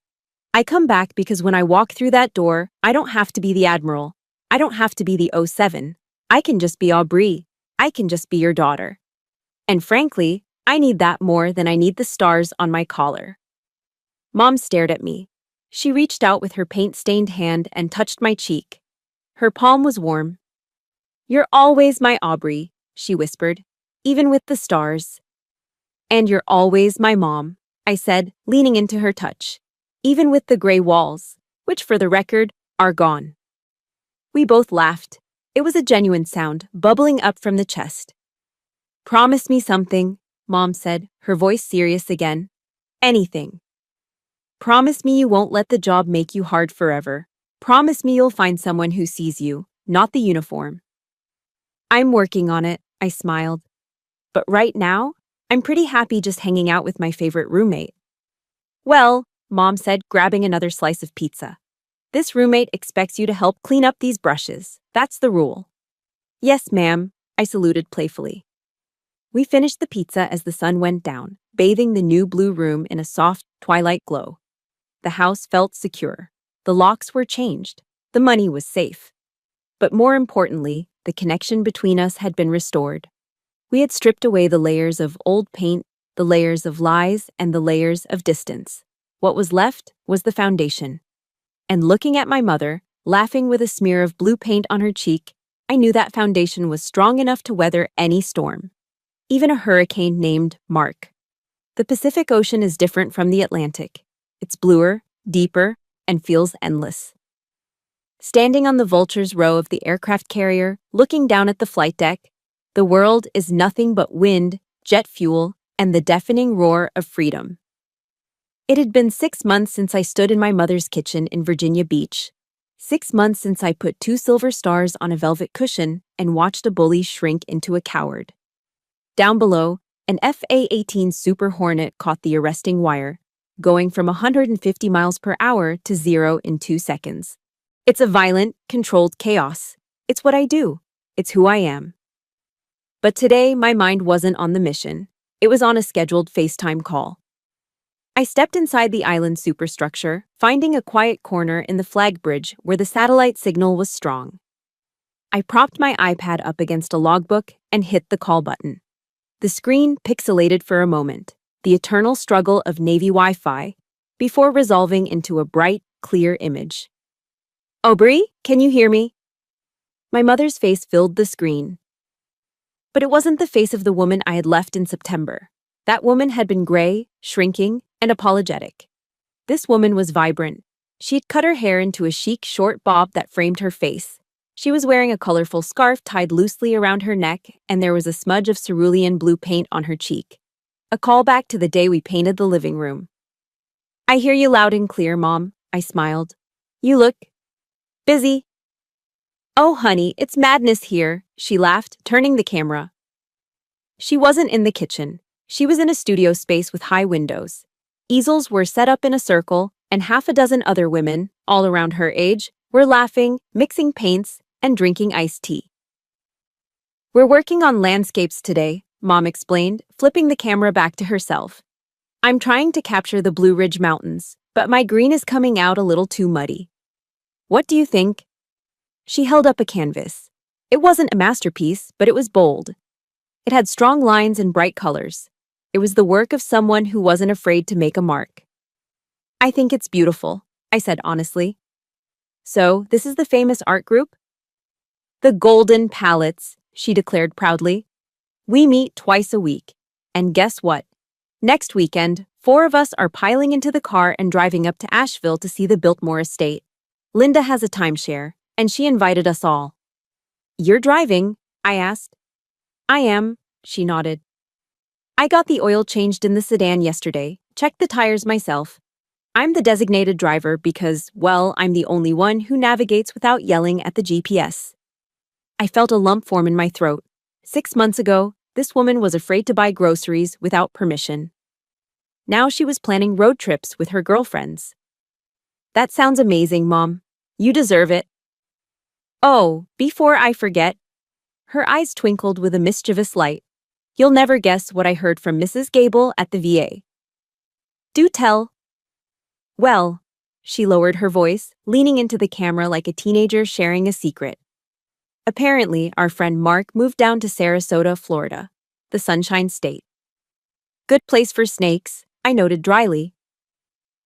I come back because when I walk through that door, I don't have to be the Admiral. I don't have to be the 07. I can just be Aubrey. I can just be your daughter. And frankly, I need that more than I need the stars on my collar. Mom stared at me. She reached out with her paint-stained hand and touched my cheek. Her palm was warm. "You're always my Aubrey," she whispered, "even with the stars." "And you're always my mom," I said, leaning into her touch, "even with the gray walls, which for the record, are gone." We both laughed. It was a genuine sound, bubbling up from the chest. "Promise me something," Mom said, her voice serious again. "Anything. Promise me you won't let the job make you hard forever. Promise me you'll find someone who sees you, not the uniform." "I'm working on it," I smiled. "But right now, I'm pretty happy just hanging out with my favorite roommate." "Well," Mom said, grabbing another slice of pizza, "this roommate expects you to help clean up these brushes. That's the rule." "Yes, ma'am," I saluted playfully. We finished the pizza as the sun went down, bathing the new blue room in a soft twilight glow. The house felt secure. The locks were changed. The money was safe. But more importantly, the connection between us had been restored. We had stripped away the layers of old paint, the layers of lies, and the layers of distance. What was left was the foundation. And looking at my mother, laughing with a smear of blue paint on her cheek, I knew that foundation was strong enough to weather any storm. Even a hurricane named Mark. The Pacific Ocean is different from the Atlantic. It's bluer, deeper, and feels endless. Standing on the vulture's row of the aircraft carrier, looking down at the flight deck, the world is nothing but wind, jet fuel, and the deafening roar of freedom. It had been 6 months since I stood in my mother's kitchen in Virginia Beach. 6 months since I put 2 silver stars on a velvet cushion and watched a bully shrink into a coward. Down below, an FA-18 Super Hornet caught the arresting wire, going from 150 miles per hour to 0 in 2 seconds. It's a violent, controlled chaos. It's what I do. It's who I am. But today, my mind wasn't on the mission. It was on a scheduled FaceTime call. I stepped inside the island superstructure, finding a quiet corner in the flag bridge where the satellite signal was strong. I propped my iPad up against a logbook and hit the call button. The screen pixelated for a moment, the eternal struggle of Navy Wi-Fi, before resolving into a bright, clear image. "Aubrey, can you hear me?" My mother's face filled the screen. But it wasn't the face of the woman I had left in September. That woman had been gray, shrinking, and apologetic. This woman was vibrant. She had cut her hair into a chic short bob that framed her face. She was wearing a colorful scarf tied loosely around her neck, and there was a smudge of cerulean blue paint on her cheek. A callback to the day we painted the living room. "I hear you loud and clear, Mom," I smiled. "You look busy." "Oh, honey, it's madness here," she laughed, turning the camera. She wasn't in the kitchen. She was in a studio space with high windows. Easels were set up in a circle, and half a dozen other women, all around her age, were laughing, mixing paints, and drinking iced tea. "We're working on landscapes today," Mom explained, flipping the camera back to herself. "I'm trying to capture the Blue Ridge Mountains, but my green is coming out a little too muddy. What do you think?" She held up a canvas. It wasn't a masterpiece, but it was bold. It had strong lines and bright colors. It was the work of someone who wasn't afraid to make a mark. "I think it's beautiful." I said honestly. So, this is the famous art group? The Golden Palettes, she declared proudly. We meet twice a week. And guess what? Next weekend, 4 of us are piling into the car and driving up to Asheville to see the Biltmore estate. Linda has a timeshare, and she invited us all. You're driving? I asked. I am, she nodded. I got the oil changed in the sedan yesterday, checked the tires myself. I'm the designated driver because, well, I'm the only one who navigates without yelling at the GPS. I felt a lump form in my throat. 6 months ago, this woman was afraid to buy groceries without permission. Now she was planning road trips with her girlfriends. That sounds amazing, Mom. You deserve it. Oh, before I forget. Her eyes twinkled with a mischievous light. You'll never guess what I heard from Mrs. Gable at the VA. Do tell. Well, she lowered her voice, leaning into the camera like a teenager sharing a secret. Apparently, our friend Mark moved down to Sarasota, Florida, the Sunshine State. Good place for snakes, I noted dryly.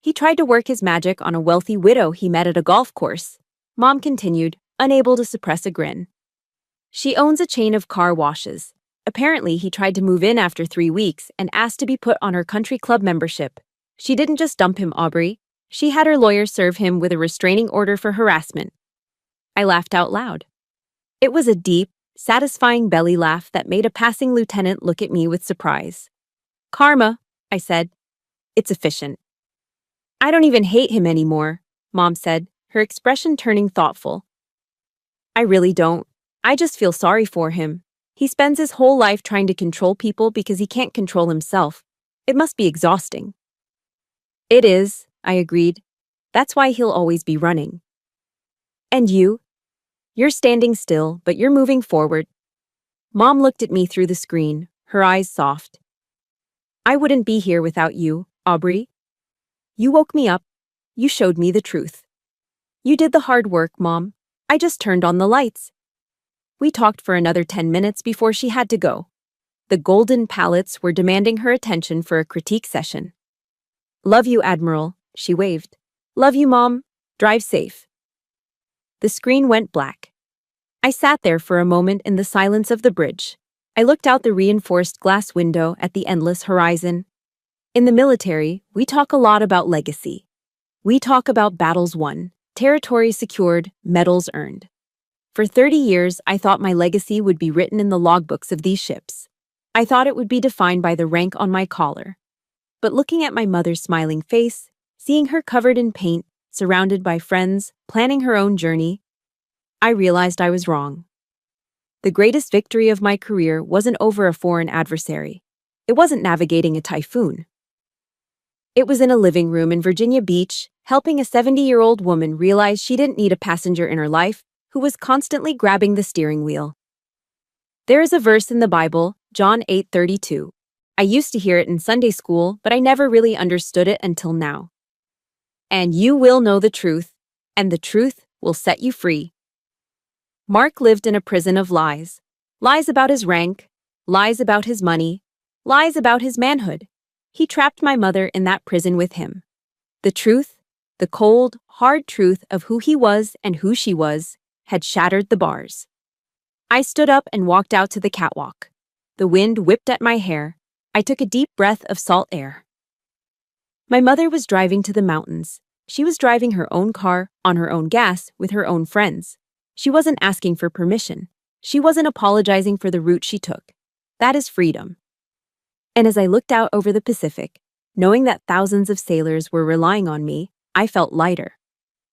He tried to work his magic on a wealthy widow he met at a golf course. Mom continued, unable to suppress a grin. She owns a chain of car washes. Apparently, he tried to move in after 3 weeks and asked to be put on her country club membership. She didn't just dump him, Aubrey. She had her lawyer serve him with a restraining order for harassment. I laughed out loud. It was a deep, satisfying belly laugh that made a passing lieutenant look at me with surprise. Karma, I said. It's efficient. I don't even hate him anymore, Mom said, her expression turning thoughtful. I really don't. I just feel sorry for him. He spends his whole life trying to control people because he can't control himself. It must be exhausting. It is, I agreed. That's why he'll always be running. And you? You're standing still, but you're moving forward. Mom looked at me through the screen, her eyes soft. I wouldn't be here without you, Aubrey. You woke me up. You showed me the truth. You did the hard work, Mom. I just turned on the lights. We talked for another 10 minutes before she had to go. The Golden Palettes were demanding her attention for a critique session. Love you, Admiral, she waved. Love you, Mom. Drive safe. The screen went black. I sat there for a moment in the silence of the bridge. I looked out the reinforced glass window at the endless horizon. In the military, we talk a lot about legacy. We talk about battles won, territory secured, medals earned. For 30 years, I thought my legacy would be written in the logbooks of these ships. I thought it would be defined by the rank on my collar. But looking at my mother's smiling face, seeing her covered in paint, surrounded by friends, planning her own journey, I realized I was wrong. The greatest victory of my career wasn't over a foreign adversary. It wasn't navigating a typhoon. It was in a living room in Virginia Beach, helping a 70-year-old woman realize she didn't need a passenger in her life who was constantly grabbing the steering wheel. There is a verse in the Bible, John 8:32. I used to hear it in Sunday school, but I never really understood it until now. And you will know the truth, and the truth will set you free. Mark lived in a prison of lies. Lies about his rank, lies about his money, lies about his manhood. He trapped my mother in that prison with him. The truth, the cold, hard truth of who he was and who she was, had shattered the bars. I stood up and walked out to the catwalk. The wind whipped at my hair. I took a deep breath of salt air. My mother was driving to the mountains. She was driving her own car, on her own gas, with her own friends. She wasn't asking for permission. She wasn't apologizing for the route she took. That is freedom. And as I looked out over the Pacific, knowing that thousands of sailors were relying on me, I felt lighter.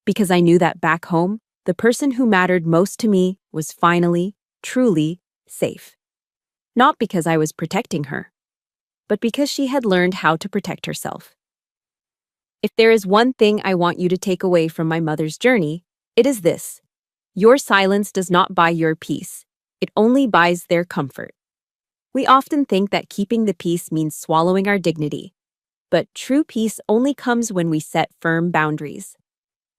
Because I knew that back home, the person who mattered most to me was finally, truly, safe. Not because I was protecting her, but because she had learned how to protect herself. If there is one thing I want you to take away from my mother's journey, it is this. Your silence does not buy your peace. It only buys their comfort. We often think that keeping the peace means swallowing our dignity. But true peace only comes when we set firm boundaries.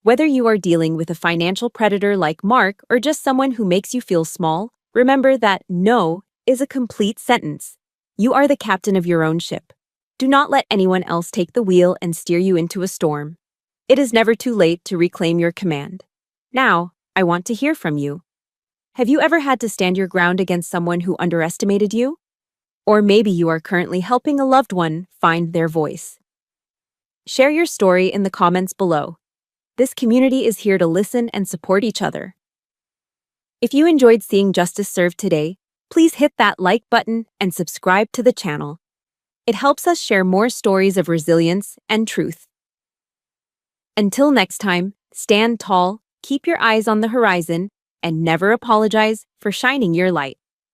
Whether you are dealing with a financial predator like Mark or just someone who makes you feel small, remember that no is a complete sentence. You are the captain of your own ship. Do not let anyone else take the wheel and steer you into a storm. It is never too late to reclaim your command. Now, I want to hear from you. Have you ever had to stand your ground against someone who underestimated you? Or maybe you are currently helping a loved one find their voice. Share your story in the comments below. This community is here to listen and support each other. If you enjoyed seeing justice served today, please hit that like button and subscribe to the channel. It helps us share more stories of resilience and truth. Until next time, stand tall, keep your eyes on the horizon, and never apologize for shining your light.